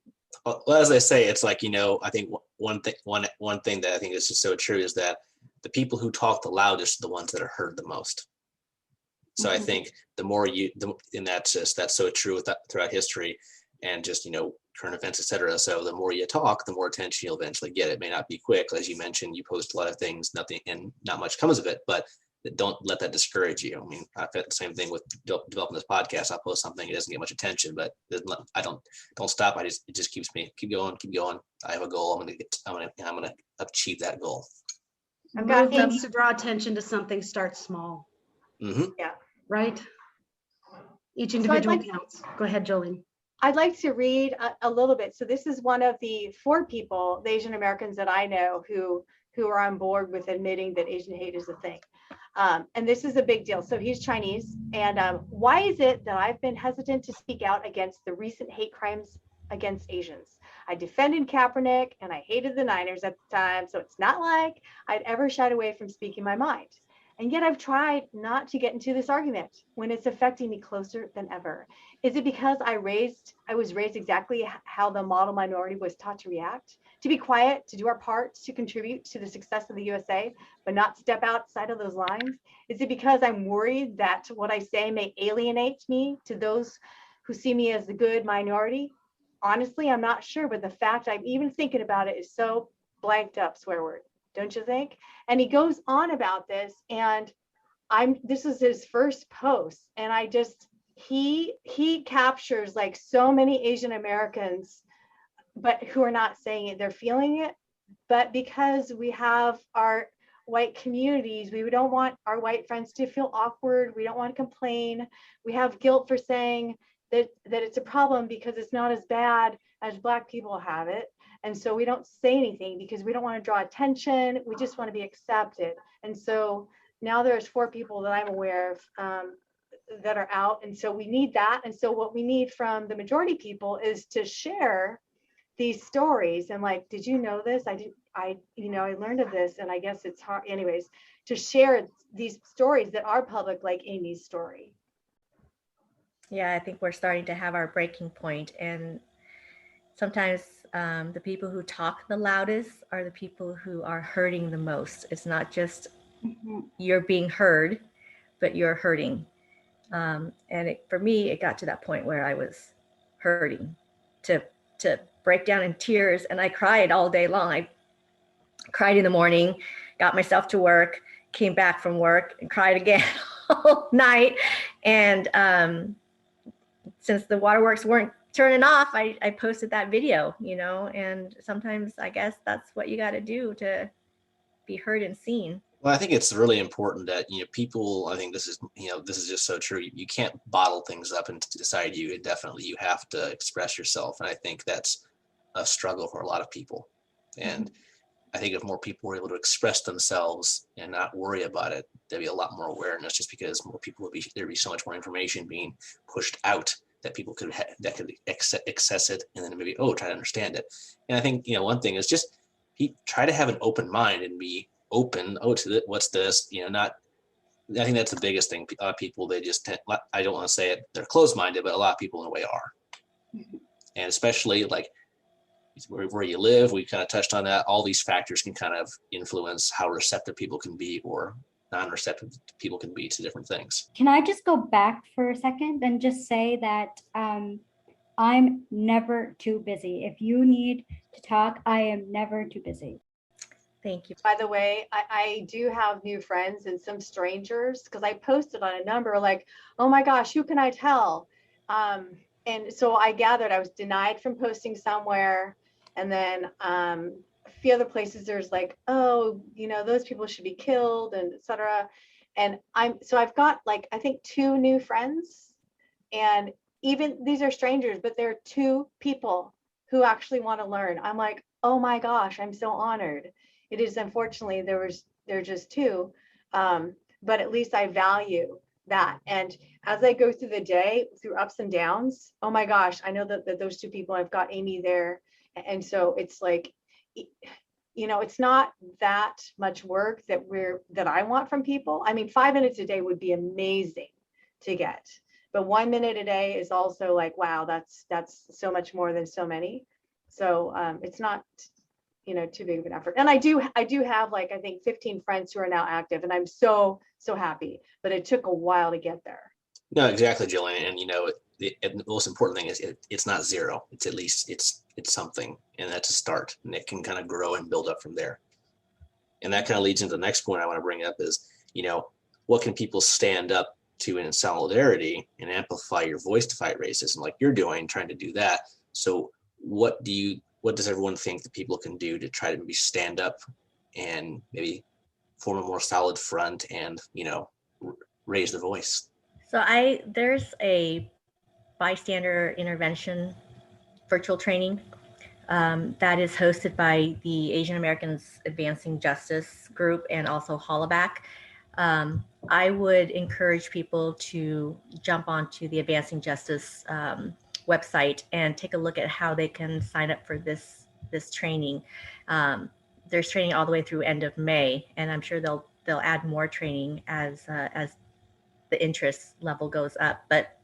Well, as I say, it's like, I think one thing that I think is just so true is that the people who talk the loudest are the ones that are heard the most. So I think the more and that's so true throughout history and just, current events, etc. So the more you talk, the more attention you'll eventually get. It may not be quick. As you mentioned, you post a lot of things, and not much comes of it, but don't let that discourage you. I mean, I've had the same thing with developing this podcast. I'll post something, it doesn't get much attention, but I don't stop. It just keeps me, keep going. I have a goal. I'm going to achieve that goal. I've got things to draw attention to something. Start small. Mm-hmm. Yeah. Right. Each individual counts. Go ahead, Jolene. I'd like to read a little bit. So this is one of the 4 people, the Asian Americans that I know who are on board with admitting that Asian hate is a thing. And this is a big deal. So he's Chinese. And why is it that I've been hesitant to speak out against the recent hate crimes against Asians? I defended Kaepernick and I hated the Niners at the time. So it's not like I'd ever shied away from speaking my mind. And yet I've tried not to get into this argument when it's affecting me closer than ever. Is it because I was raised exactly how the model minority was taught to react? To be quiet, to do our part, to contribute to the success of the USA, but not step outside of those lines? Is it because I'm worried that what I say may alienate me to those who see me as the good minority? Honestly, I'm not sure, but the fact I'm even thinking about it is so blanked up, swear word. Don't you think? And he goes on about this, and this is his first post, and he captures like so many Asian Americans, but who are not saying it, they're feeling it. But because we have our white communities, we don't want our white friends to feel awkward. We don't want to complain. We have guilt for saying that it's a problem because it's not as bad as Black people have it. And so we don't say anything because we don't want to draw attention. We just want to be accepted. And so now there's 4 people that I'm aware of that are out. And so we need that. And so what we need from the majority people is to share these stories. And like, did you know this? I learned of this, and I guess it's hard anyways, to share these stories that are public, like Amy's story. Yeah, I think we're starting to have our breaking point. And sometimes the people who talk the loudest are the people who are hurting the most. It's not just you're being heard, but you're hurting. And for me, it got to that point where I was hurting to break down in tears. And I cried all day long. I cried in the morning, got myself to work, came back from work and cried again all night. And since the waterworks weren't turning off, I posted that video, and sometimes I guess that's what you got to do to be heard and seen. Well, I think it's really important that, people, I think this is just so true. You can't bottle things up and decide you have to express yourself. And I think that's a struggle for a lot of people. And I think if more people were able to express themselves and not worry about it, there'd be a lot more awareness, just because more people there'd be so much more information being pushed out that people could access it and then maybe, try to understand it. And I think, one thing is just try to have an open mind and be open. What's this? I think that's the biggest thing. A lot of people, they just I don't want to say it, they're closed-minded, but a lot of people in a way are. And especially like where you live, we kind of touched on that. All these factors can kind of influence how receptive people can be or non-receptive people can be to different things. Can I just go back for a second and just say that I'm never too busy. If you need to talk, I am never too busy. Thank you. By the way, I do have new friends and some strangers, because I posted on a number like, oh my gosh, who can I tell? And so I gathered I was denied from posting somewhere. And then a few other places there's like, oh, those people should be killed, and etc. And I've got like, I think 2 new friends, and even these are strangers, but they're 2 people who actually want to learn. I'm like, oh my gosh, I'm so honored. It is, unfortunately, they're just 2, but at least I value that. And as I go through the day, through ups and downs, oh my gosh, I know that those 2 people, I've got Amy there. And so it's like, it's not that much work that I want from people. I mean, 5 minutes a day would be amazing to get, but 1 minute a day is also like, wow, that's so much more than so many. So it's not, too big of an effort. And I do have like, I think 15 friends who are now active, and I'm so happy, but it took a while to get there. No, exactly, Jillian. And the most important thing is it's not 0. It's at least it's something, and that's a start, and it can kind of grow and build up from there. And that kind of leads into the next point I want to bring up is, what can people stand up to in solidarity and amplify your voice to fight racism, like you're doing, trying to do that. So what does everyone think that people can do to try to maybe stand up and maybe form a more solid front and, raise the voice? So there's a bystander intervention virtual training that is hosted by the Asian Americans Advancing Justice group and also Hollaback. I would encourage people to jump onto the Advancing Justice website and take a look at how they can sign up for this training. There's training all the way through end of May, and I'm sure they'll add more training as the interest level goes up. But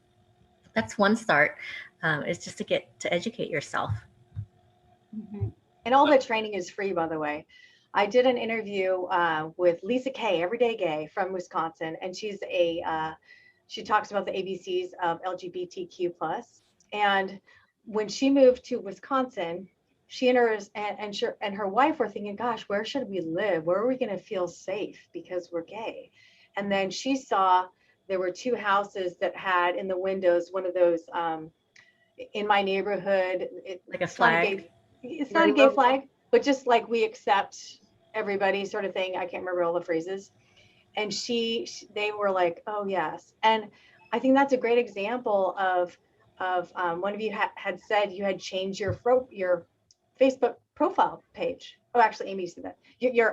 that's one start. Is just to get to educate yourself. Mm-hmm. And all the training is free, by the way. I did an interview with Lisa Kay, Everyday Gay from Wisconsin, and she talks about the ABCs of LGBTQ+. And when she moved to Wisconsin, she and her wife were thinking, gosh, where should we live? Where are we going to feel safe because we're gay? And then she saw there were 2 houses that had in the windows one of those in my nurhood, like a flag. It's not a gay flag, but just like we accept everybody sort of thing. I can't remember all the phrases. And they were like, oh yes. And I think that's a great example of one of you had said you had changed your Facebook profile page. Oh, actually, Amy said that. Your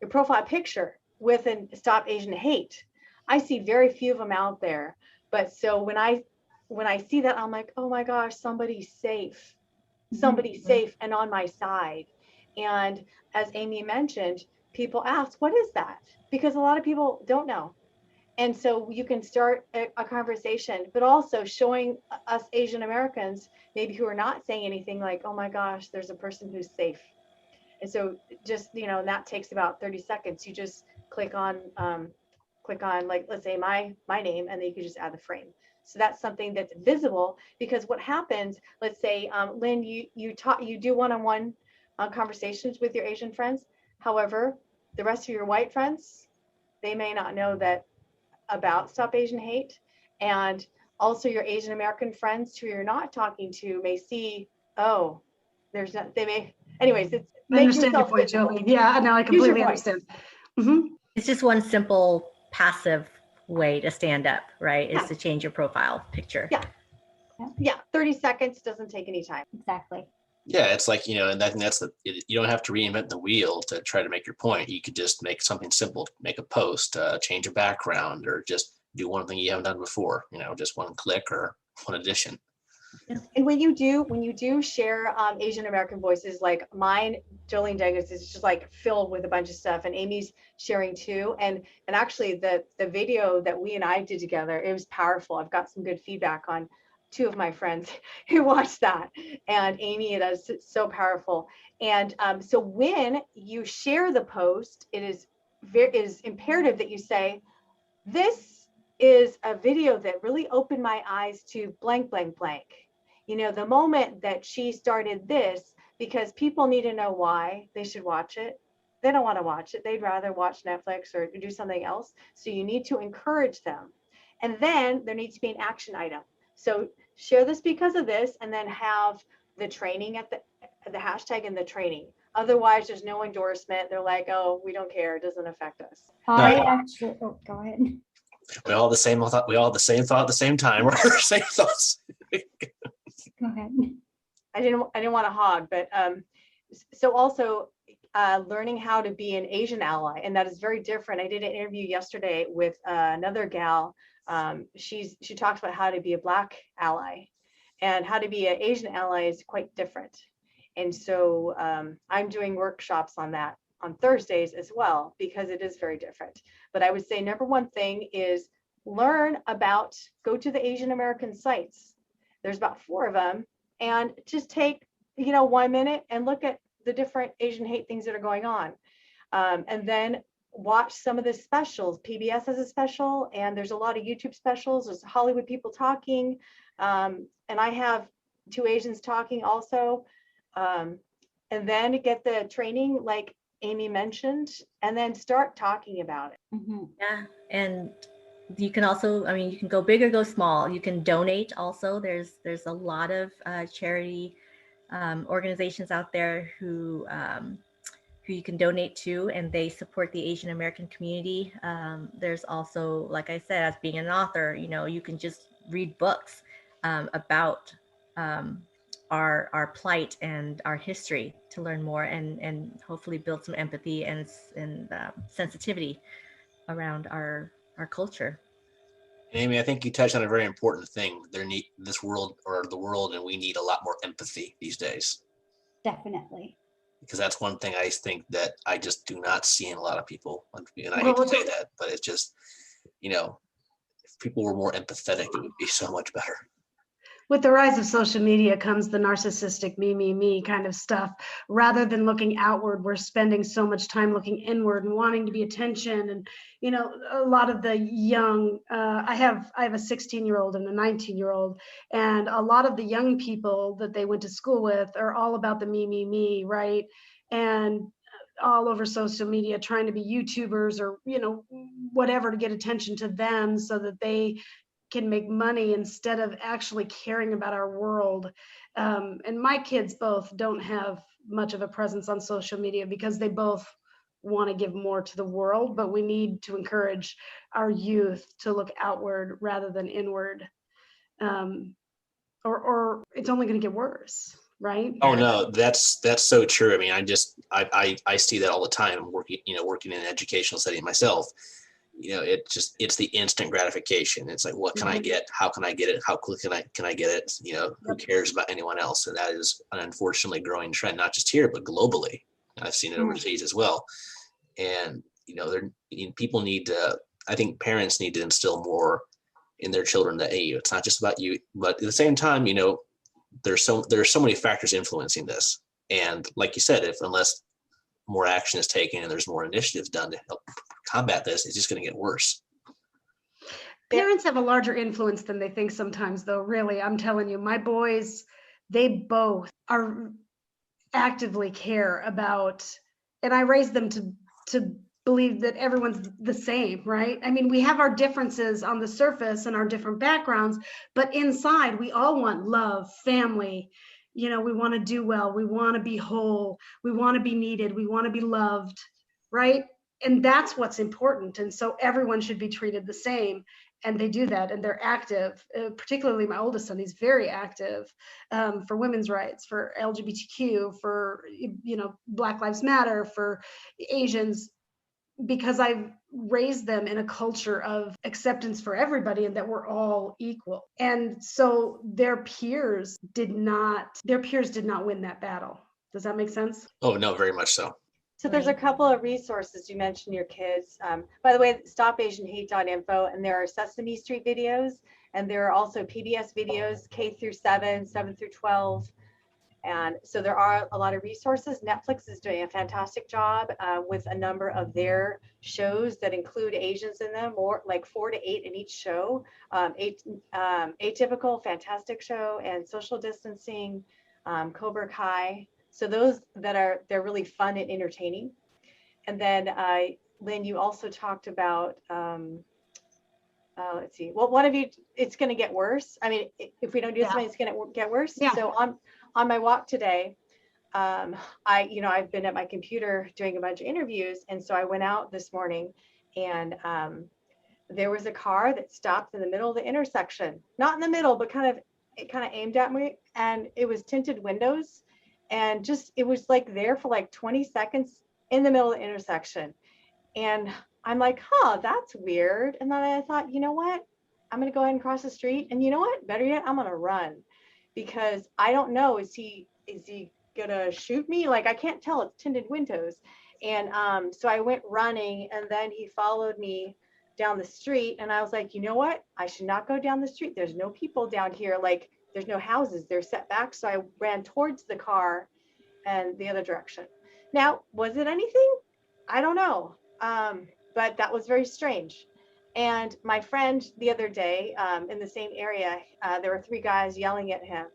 profile picture with a Stop Asian Hate. I see very few of them out there. But so when I see that, I'm like, oh my gosh, somebody's safe. Somebody's safe and on my side. And as Amy mentioned, people ask, what is that? Because a lot of people don't know. And so you can start a conversation, but also showing us Asian Americans, maybe who are not saying anything, like, oh my gosh, there's a person who's safe. And so just, and that takes about 30 seconds. You just click on like, let's say my name, and then you can just add the frame. So that's something that's visible, because what happens, let's say, Lynn, you do one-on-one conversations with your Asian friends. However, the rest of your white friends, they may not know that about Stop Asian Hate. And also your Asian American friends who you're not talking to may see, oh, anyways, it's I understand your point, Joey. Yeah, no, I completely understand. Mm-hmm. It's just one simple passive way to stand up, right? Is to change your profile picture. Yeah, 30 seconds doesn't take any time. Exactly. Yeah, it's like, and I think you don't have to reinvent the wheel to try to make your point. You could just make something simple, make a post, change a background, or just do one thing you haven't done before, just one click or one addition. Yeah. And when you do share Asian American voices, like mine, Jolene Degas, is just like filled with a bunch of stuff, and Amy's sharing too. And actually the video that we and I did together, it was powerful. I've got some good feedback on 2 of my friends who watched that, and Amy, it is so powerful. And so when you share the post, it is is imperative that you say, this is a video that really opened my eyes to blank, blank, blank. You know, the moment that she started this, because people need to know why they should watch it. They don't want to watch it. They'd rather watch Netflix or do something else. So you need to encourage them. And then there needs to be an action item. So share this because of this, and then have the training at the hashtag and the training. Otherwise, there's no endorsement. They're like, oh, we don't care. It doesn't affect us. I actually, oh, go ahead. We all the same thought. We all the same thought at the same time. We're same thoughts. Go ahead. I didn't want to hog, but so also learning how to be an Asian ally, and that is very different. I did an interview yesterday with another gal. She talks about how to be a Black ally, and how to be an Asian ally is quite different. And so I'm doing workshops on that on Thursdays as well, because it is very different. But I would say number one thing is learn about, go to the Asian American sites. There's about 4 of them, and just take 1 minute and look at the different Asian hate things that are going on, and then watch some of the specials. PBS has a special, and there's a lot of YouTube specials. There's Hollywood people talking, and I have 2 Asians talking also, and then get the training like Amy mentioned, and then start talking about it. Mm-hmm. Yeah, and you can also, you can go big or go small. You can donate also. There's a lot of charity organizations out there who you can donate to, and they support the Asian American community. There's also, like I said, as being an author, you can just read books about our plight and our history to learn more, and hopefully build some empathy and sensitivity around our culture. Amy, I think you touched on a very important thing. The world, and we need a lot more empathy these days. Definitely. Because that's one thing I think that I just do not see in a lot of people. And I hate to say that, but it's just, if people were more empathetic, it would be so much better. With the rise of social media comes the narcissistic me kind of stuff. Rather than looking outward, we're spending so much time looking inward and wanting to be attention. And, a lot of the young, I have a 16-year-old and a 19-year-old, and a lot of the young people that they went to school with are all about the me, right? And all over social media, trying to be YouTubers or, whatever to get attention to them so that they can make money instead of actually caring about our world. And my kids both don't have much of a presence on social media because they both want to give more to the world, but we need to encourage our youth to look outward rather than inward. Or it's only going to get worse, right? Oh no, that's so true. I see that all the time working in an educational setting myself. It's the instant gratification. It's like, what can I get? How can I get it? How quickly can I get it? Who cares about anyone else? And that is an unfortunately growing trend, not just here, but globally. I've seen it overseas as well. And, people need to, I think parents need to instill more in their children that, hey, it's not just about you, but at the same time, there are so many factors influencing this. And like you said, unless more action is taken and there's more initiatives done to help combat this, it's just going to get worse. Parents have a larger influence than they think sometimes, though. Really, I'm telling you, my boys, they both are actively care about, and I raised them to believe that everyone's the same, right? We have our differences on the surface and our different backgrounds, but inside we all want love, family. We want to do well. We want to be whole. We want to be needed. We want to be loved, right? And that's what's important. And so everyone should be treated the same. And they do that, and they're active. Particularly my oldest son, he's very active for women's rights, for LGBTQ, for Black Lives Matter, for Asians, because I've raised them in a culture of acceptance for everybody and that we're all equal. And so their peers did not win that battle. Does that make sense? Oh no, very much so. So there's a couple of resources. You mentioned your kids. By the way, stopasianhate.info, and there are Sesame Street videos, and there are also PBS videos, K through 7, 7 through 12. And so there are a lot of resources. Netflix is doing a fantastic job with a number of their shows that include Asians in them, or like 4 to 8 in each show. Atypical, fantastic show, and Social Distancing, Cobra Kai. So those they're really fun and entertaining. And then Lynn, you also talked about, let's see, well, one of you, it's going to get worse. I mean, if we don't do something, it's going to get worse. Yeah. So on my walk today, I've been at my computer doing a bunch of interviews. And so I went out this morning, and there was a car that stopped in the middle of the intersection, not in the middle, but it kind of aimed at me, and it was tinted windows, and it was like there for like 20 seconds in the middle of the intersection. And I'm like, that's weird. And then I thought, you know what? I'm going to go ahead and cross the street. And you know what? Better yet, I'm going to run, because I don't know. Is he going to shoot me? Like, I can't tell. It's tinted windows. And so I went running, and then he followed me down the street. And I was like, you know what? I should not go down the street. There's no people down here. Like, there's no houses. They're set back. So I ran towards the car and the other direction. Now, was it anything? I don't know. But that was very strange. And my friend the other day, in the same area, there were 3 guys yelling at him.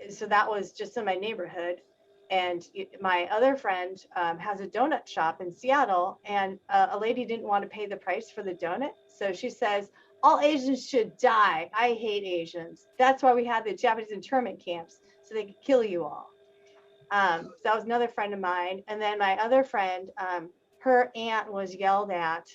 So that was just in my neighborhood. And my other friend has a donut shop in Seattle, and a lady didn't want to pay the price for the donut. So she says, all Asians should die. I hate Asians. That's why we have the Japanese internment camps, so they could kill you all. So that was another friend of mine. And then my other friend, her aunt was yelled at,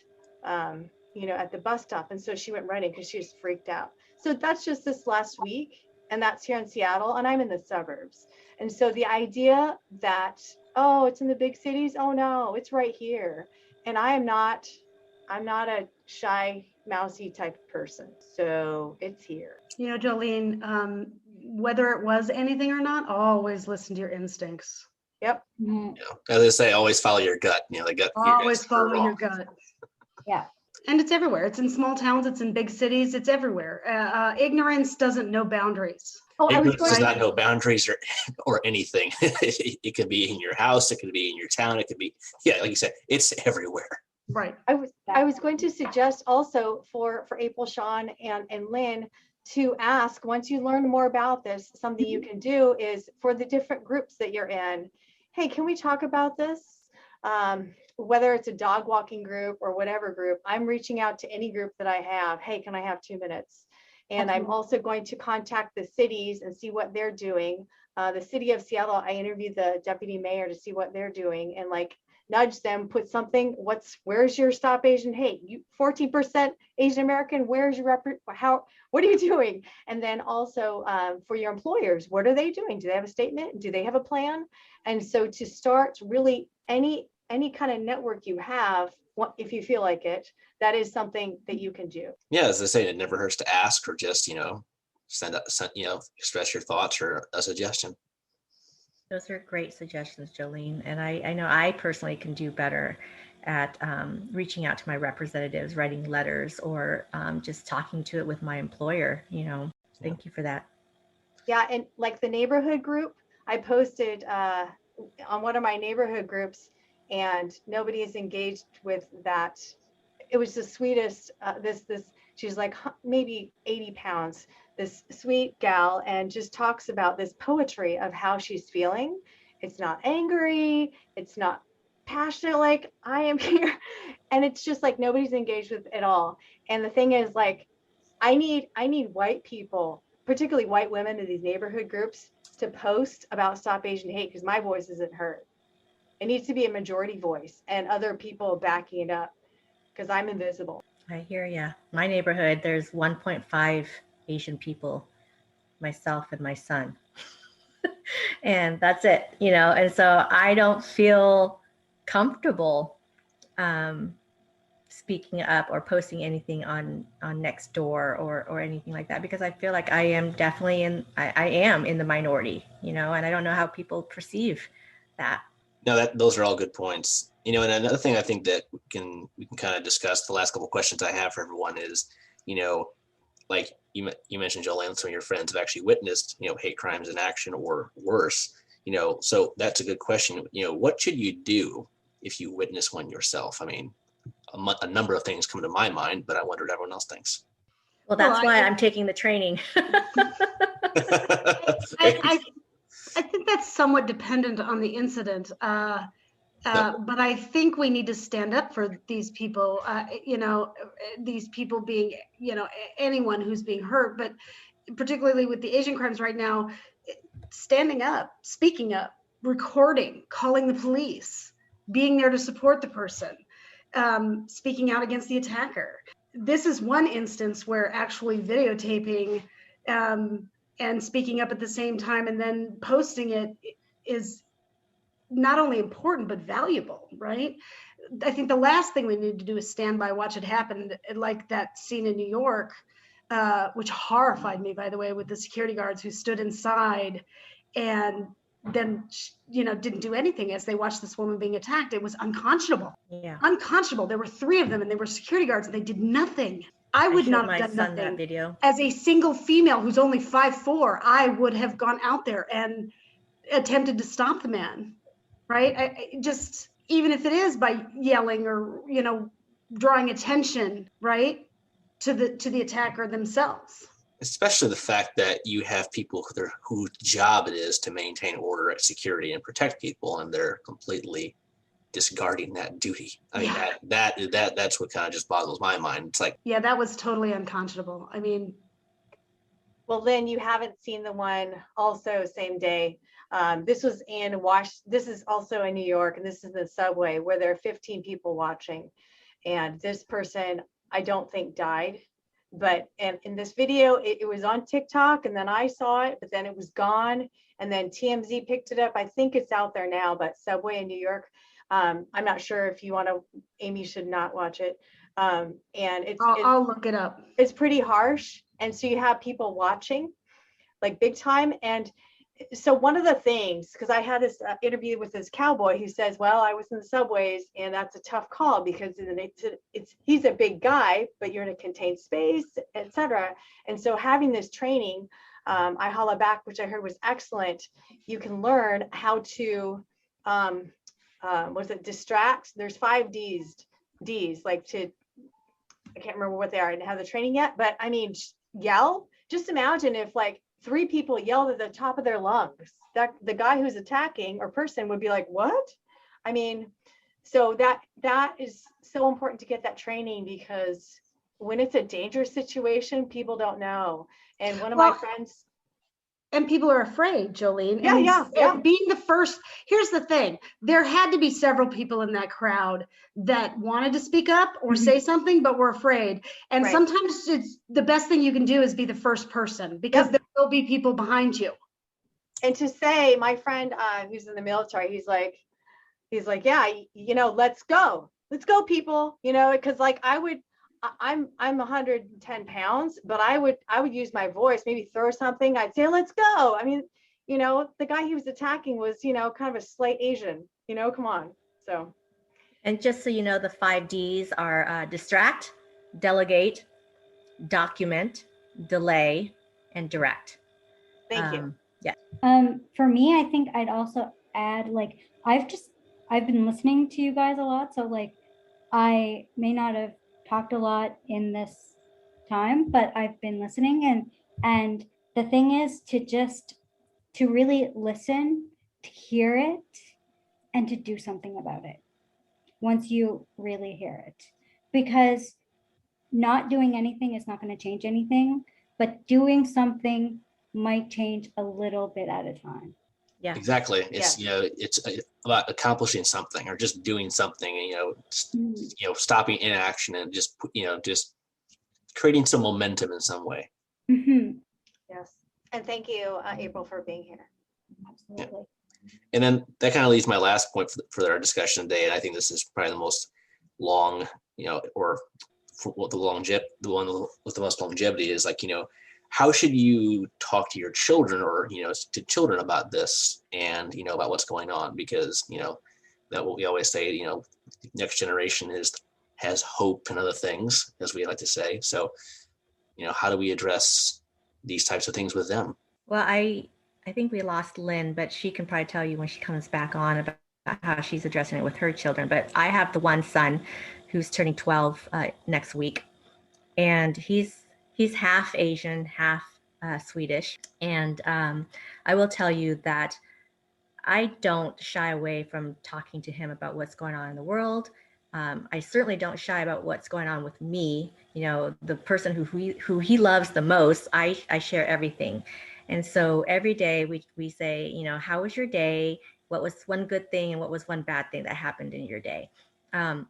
at the bus stop. And so she went running because she was freaked out. So that's just this last week. And that's here in Seattle. And I'm in the suburbs. And so the idea that, it's in the big cities. Oh, no, it's right here. And I'm not a shy, mousy type of person. So it's here. Jolene, whether it was anything or not, always listen to your instincts. Yep. Mhm. Yeah. As they say, always follow your gut. The gut. Always follow your gut. Yeah. And it's everywhere. It's in small towns. It's in big cities. It's everywhere. Ignorance doesn't know boundaries. Ignorance does not know boundaries or anything. It could be in your house. It could be in your town. It could be, like you said, it's everywhere. Right. I was going to suggest also for April, Sean, and Lynn, to ask, once you learn more about this, something you can do is for the different groups that you're in, hey, can we talk about this? Whether it's a dog walking group or whatever group, I'm reaching out to any group that I have. Hey, can I have 2 minutes? And I'm also going to contact the cities and see what they're doing. The city of Seattle, I interviewed the deputy mayor to see what they're doing and nudge them, put something, where's your Stop Asian Hate? You 14% Asian American, where's your what are you doing? And then also for your employers, what are they doing? Do they have a statement? Do they have a plan? And so to start really any kind of network you have, if you feel like it, that is something that you can do. Yeah, as I say, it never hurts to ask or just, send express your thoughts or a suggestion. Those are great suggestions, Jolene. And I know I personally can do better at reaching out to my representatives, writing letters, or just talking to it with my employer, Thank you for that. Yeah, and like the neighborhood group, I posted on one of my neighborhood groups, and nobody is engaged with that. It was the sweetest, she's like maybe 80 pounds, this sweet gal, and just talks about this poetry of how she's feeling. It's not angry. It's not passionate like I am here. And it's just like nobody's engaged with it at all. And the thing is, I need white people, particularly white women in these neighborhood groups, to post about Stop Asian Hate, because my voice isn't heard. It needs to be a majority voice and other people backing it up, because I'm invisible. I hear ya. My neighborhood, there's 1.5 Asian people, myself and my son. And that's it, and so I don't feel comfortable speaking up or posting anything on Nextdoor or anything like that, because I feel like I am definitely I am in the minority, and I don't know how people perceive that. No, those are all good points. And another thing I think that we can kind of discuss, the last couple of questions I have for everyone is, like you mentioned, Jolene, some of your friends have actually witnessed, hate crimes in action or worse, so that's a good question. What should you do if you witness one yourself? I mean, a number of things come to my mind, but I wonder what everyone else thinks. Well, that's why I'm taking the training. I think that's somewhat dependent on the incident. But I think we need to stand up for these people, these people being, anyone who's being hurt, but particularly with the Asian crimes right now, standing up, speaking up, recording, calling the police, being there to support the person, speaking out against the attacker. This is one instance where actually videotaping and speaking up at the same time and then posting it is not only important, but valuable, right? I think the last thing we need to do is stand by, watch it happen, like that scene in New York, which horrified me, by the way, with the security guards who stood inside and then, didn't do anything as they watched this woman being attacked. It was unconscionable. Yeah. Unconscionable. There were 3 of them and they were security guards and they did nothing. I would not have done nothing. That video. As a single female who's only 5'4", I would have gone out there and attempted to stop the man. Right? I just, even if it is by yelling or, drawing attention, right, to the attacker themselves. Especially the fact that you have people whose job it is to maintain order, security, and protect people, and they're completely discarding that duty. I mean, that's what kind of just boggles my mind. It's like, yeah, that was totally unconscionable. I mean, well, Lynn, you haven't seen the one also same day. This was in this is also in New York, and this is the subway where there are 15 people watching. And this person, I don't think died, but in this video, it was on TikTok, and then I saw it, but then it was gone. And then TMZ picked it up. I think it's out there now, but subway in New York. I'm not sure if you want to, Amy should not watch it. And I'll look it up. It's pretty harsh. And so you have people watching like big time. And so one of the things, because I had this interview with this cowboy who says, well, I was in the subways and that's a tough call because he's a big guy, but you're in a contained space, etc. And so having this training, I holla back, which I heard was excellent. You can learn how to, distract? There's 5 D's, like I can't remember what they are. I didn't have the training yet, but I mean, yell. Just imagine if like 3 people yelled at the top of their lungs, that the guy who's attacking or person would be like, what? I mean, so that is so important to get that training, because when it's a dangerous situation, people don't know. And one of my friends, and people are afraid, Jolene. Yeah. Being the first, here's the thing. There had to be several people in that crowd that wanted to speak up or say something, but were afraid. And sometimes it's the best thing you can do is be the first person, because there will be people behind you. And to say, my friend who's in the military, he's like, yeah, let's go people, because like I'm 110 pounds, but I would use my voice, maybe throw something. I'd say, let's go. I mean, the guy he was attacking was, kind of a slight Asian, come on. So. And just so you know, the 5 Ds are distract, delegate, document, delay, and direct. Thank you. Yeah. For me, I think I'd also add, like, I've been listening to you guys a lot. So like, I may not have talked a lot in this time, but I've been listening, and the thing is to really listen, to hear it, and to do something about it once you really hear it, because not doing anything is not going to change anything, but doing something might change a little bit at a time. Yeah, exactly. It's it's about accomplishing something or just doing something, stopping inaction and just creating some momentum in some way. Mm-hmm. Yes, and thank you, April, for being here. Absolutely. Yeah. And then that kind of leads my last point for our discussion today, and I think this is probably the most long, or what the one with the most longevity is, like, how should you talk to your children or, to children about this and, about what's going on? Because, that what we always say, next generation has hope and other things, as we like to say. So how do we address these types of things with them? Well, I think we lost Lynn, but she can probably tell you when she comes back on about how she's addressing it with her children. But I have the one son who's turning 12 next week, and he's half Asian, half Swedish. And I will tell you that I don't shy away from talking to him about what's going on in the world. I certainly don't shy about what's going on with me. The person who he loves the most, I share everything. And so every day we say, how was your day? What was one good thing and what was one bad thing that happened in your day? And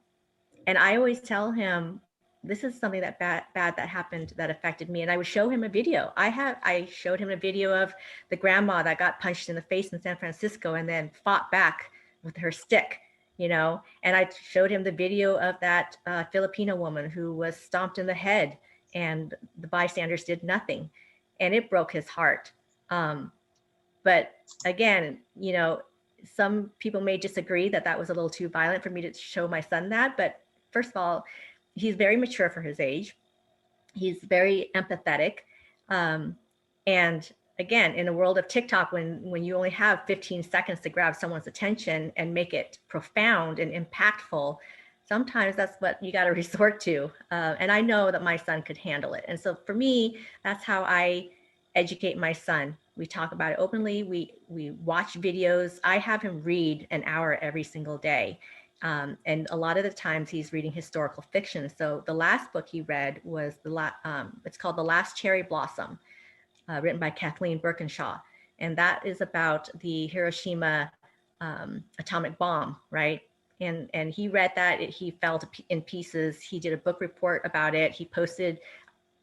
I always tell him, this is something that bad that happened that affected me. And I would show him a video. I showed him a video of the grandma that got punched in the face in San Francisco and then fought back with her stick, and I showed him the video of that Filipino woman who was stomped in the head and the bystanders did nothing. And it broke his heart. But again, some people may disagree that was a little too violent for me to show my son that. But first of all, he's very mature for his age. He's very empathetic. And again, in a world of TikTok, when you only have 15 seconds to grab someone's attention and make it profound and impactful, sometimes that's what you got to resort to. And I know that my son could handle it. And so for me, that's how I educate my son. We talk about it openly. We watch videos. I have him read an hour every single day. And a lot of the times he's reading historical fiction. So the last book he read was it's called The Last Cherry Blossom, written by Kathleen Birkinshaw. And that is about the Hiroshima atomic bomb, right? And he read that, he fell in pieces. He did a book report about it.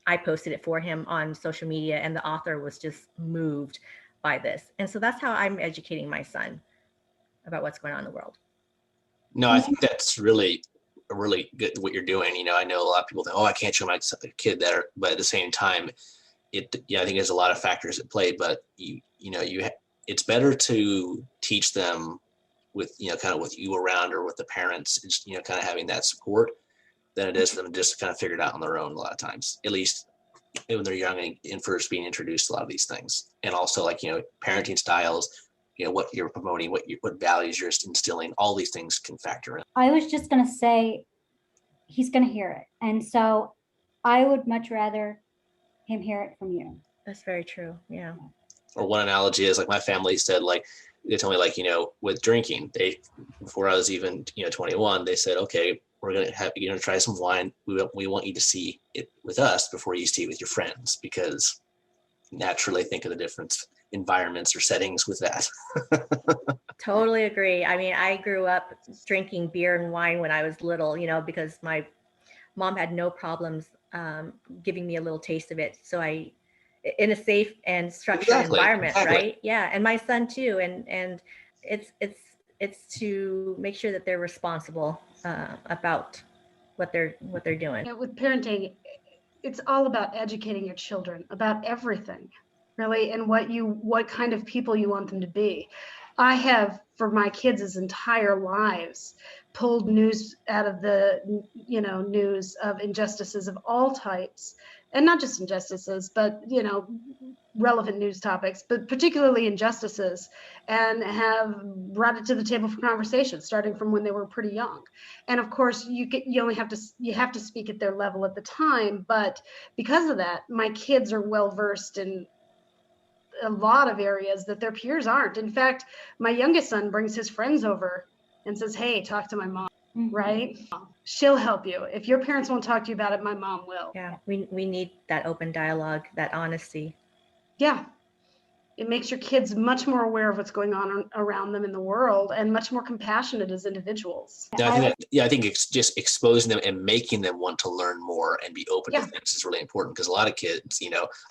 I posted it for him on social media, and the author was just moved by this. And so that's how I'm educating my son about what's going on in the world. No, I think that's really good what you're doing. I know a lot of people think, I can't show my kid that, but at the same time, I think there's a lot of factors at play. But it's better to teach them with kind of with you around or with the parents, just kind of having that support, than it is for them to just kind of figure it out on their own a lot of times, at least when they're young and first being introduced to a lot of these things. And also parenting styles, what you're promoting, what values you're instilling, all these things can factor in. I was just going to say, he's going to hear it. And so I would much rather him hear it from you. That's very true. Yeah. Or one analogy is my family said, they told me with drinking, before I was even, 21, they said, okay, we're going to have, try some wine. We want you to see it with us before you see it with your friends, because naturally think of the different environments or settings with that. Totally agree. I mean, I grew up drinking beer and wine when I was little, because my mom had no problems giving me a little taste of it. So in a safe and structured environment, right? Yeah. And my son too. And it's to make sure that they're responsible about what they're doing. With parenting, it's all about educating your children about everything, really, and what kind of people you want them to be. I have, for my kids' entire lives, pulled news out of the news of injustices of all types, and not just injustices, but relevant news topics, but particularly injustices, and have brought it to the table for conversation, starting from when they were pretty young. And of course, you have to speak at their level at the time. But because of that, my kids are well versed in a lot of areas that their peers aren't. In fact, my youngest son brings his friends over and says, "Hey, talk to my mom." Mm-hmm. Right? She'll help you. If your parents won't talk to you about it, my mom will. Yeah, we need that open dialogue, that honesty. Yeah. It makes your kids much more aware of what's going on around them in the world, and much more compassionate as individuals. I think it's just exposing them and making them want to learn more and be open to things is really important, because a lot of kids,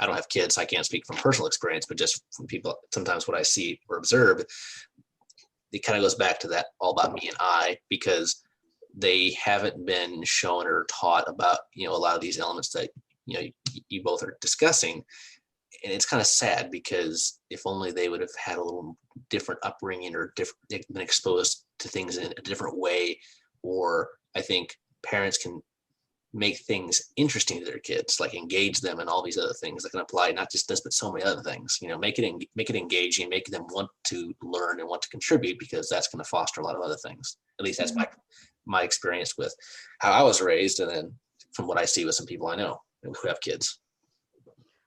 I don't have kids, so I can't speak from personal experience, but just from people, sometimes what I see or observe, it kind of goes back to that all about me and I, because they haven't been shown or taught about, a lot of these elements that, you both are discussing. And it's kind of sad, because if only they would have had a little different upbringing, or they've been exposed to things in a different way, or I think parents can make things interesting to their kids, like engage them in all these other things that can apply not just this, but so many other things. Make it engaging, make them want to learn and want to contribute, because that's going to foster a lot of other things. At least that's my experience with how I was raised, and then from what I see with some people I know who have kids.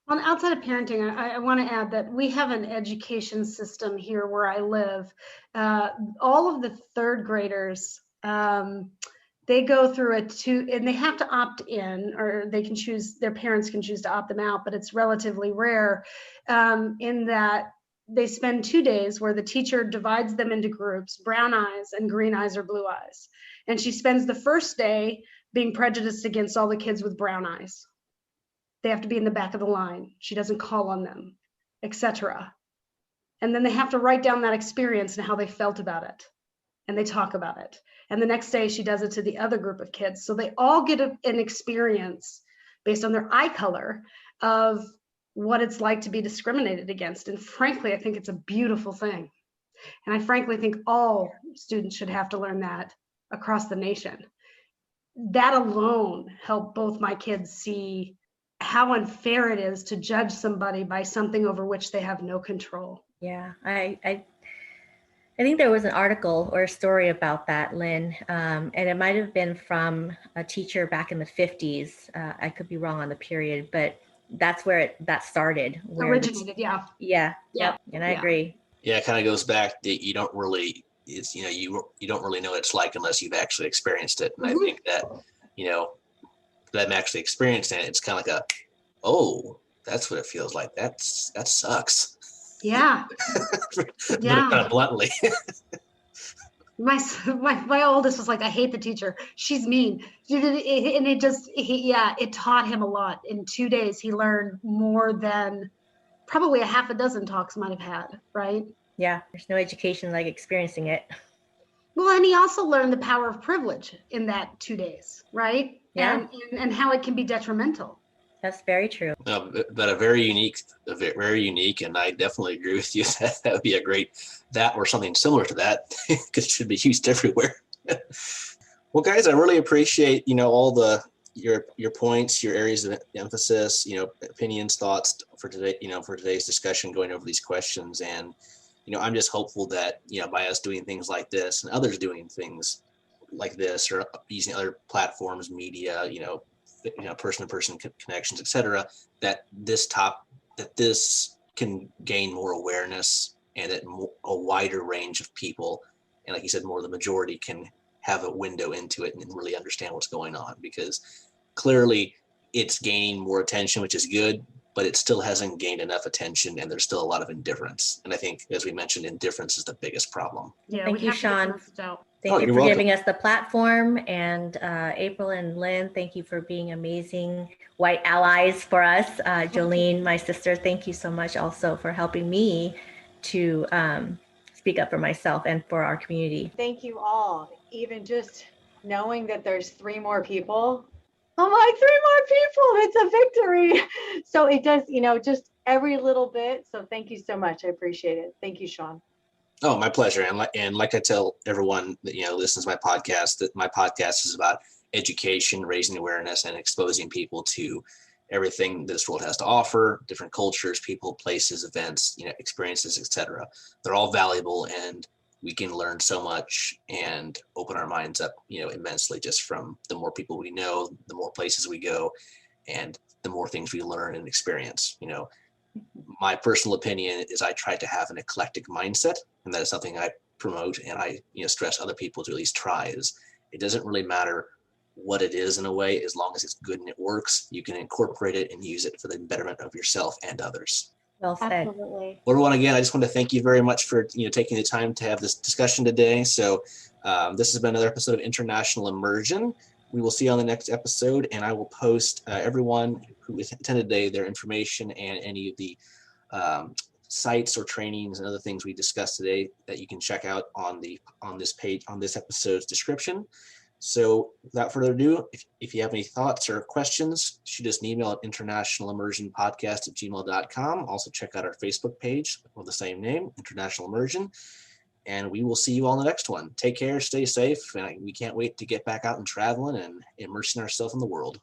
Well, outside of parenting, I want to add that we have an education system here where I live. All of the third graders, they go through and they have to opt in, or they can choose, their parents can choose to opt them out, but it's relatively rare, in that they spend 2 days where the teacher divides them into groups, brown eyes and green eyes or blue eyes. And she spends the first day being prejudiced against all the kids with brown eyes. They have to be in the back of the line. She doesn't call on them, etc. And then they have to write down that experience and how they felt about it. And they talk about it. And the next day she does it to the other group of kids. So they all get an experience based on their eye color of what it's like to be discriminated against. And frankly, I think it's a beautiful thing. And I frankly think all students should have to learn that across the nation. That alone helped both my kids see how unfair it is to judge somebody by something over which they have no control. Yeah, I think there was an article or a story about that, Lynn, and it might have been from a teacher back in the 50s. I could be wrong on the period, but that's where that started. Originated, yeah. Yeah, yep, and I agree. Yeah, it kind of goes back that you don't really, you don't really know what it's like unless you've actually experienced it. And I think that, that I'm actually experienced it, it's kind of like oh, that's what it feels like. That sucks. Yeah. Yeah. Kind of bluntly. My oldest was like, I hate the teacher. She's mean. And it taught him a lot. In 2 days, he learned more than probably a half a dozen talks might have had, right? Yeah, there's no education like experiencing it. Well, and he also learned the power of privilege in that 2 days, right? Yeah. And how it can be detrimental. That's very true. But a very unique, and I definitely agree with you that would be a great, that or something similar to that, because it should be used everywhere. Well, guys, I really appreciate, all your points, your areas of emphasis, opinions, thoughts for today, for today's discussion, going over these questions. And, I'm just hopeful that, by us doing things like this and others doing things like this, or using other platforms, media, person-to-person connections, etc., that this can gain more awareness, and that a wider range of people, and like you said, more of the majority, can have a window into it and really understand what's going on. Because clearly it's gaining more attention, which is good, but it still hasn't gained enough attention, and there's still a lot of indifference. And I think, as we mentioned, indifference is the biggest problem. Yeah, Thank you, Sean. Thank you for welcome. giving us the platform. And April and Lynn, thank you for being amazing white allies for us. Jolene, my sister, thank you so much also for helping me to speak up for myself and for our community. Thank you all. Even just knowing that there's 3 more people, I'm like, 3 more people, it's a victory. So it does, just every little bit. So thank you so much. I appreciate it. Thank you, Sean. Oh, my pleasure. And like I tell everyone that, listens to my podcast, that my podcast is about education, raising awareness, and exposing people to everything this world has to offer, different cultures, people, places, events, experiences, etc. They're all valuable, and we can learn so much and open our minds up, immensely, just from the more people we know, the more places we go, and the more things we learn and experience. My personal opinion is I try to have an eclectic mindset, and that is something I promote, and I stress other people to at least try. Is it doesn't really matter what it is in a way, as long as it's good and it works, you can incorporate it and use it for the betterment of yourself and others. Well said. Absolutely. Well, everyone, again, I just want to thank you very much for taking the time to have this discussion today. So this has been another episode of International Immersion. We will see you on the next episode, and I will post everyone who attended today, their information and any of the sites or trainings and other things we discussed today that you can check out on this page, on this episode's description. So without further ado, if you have any thoughts or questions, shoot us an email at internationalimmersionpodcast@gmail.com. Also check out our Facebook page with the same name, International Immersion. And we will see you all in the next one. Take care, stay safe, and we can't wait to get back out and traveling and immersing ourselves in the world.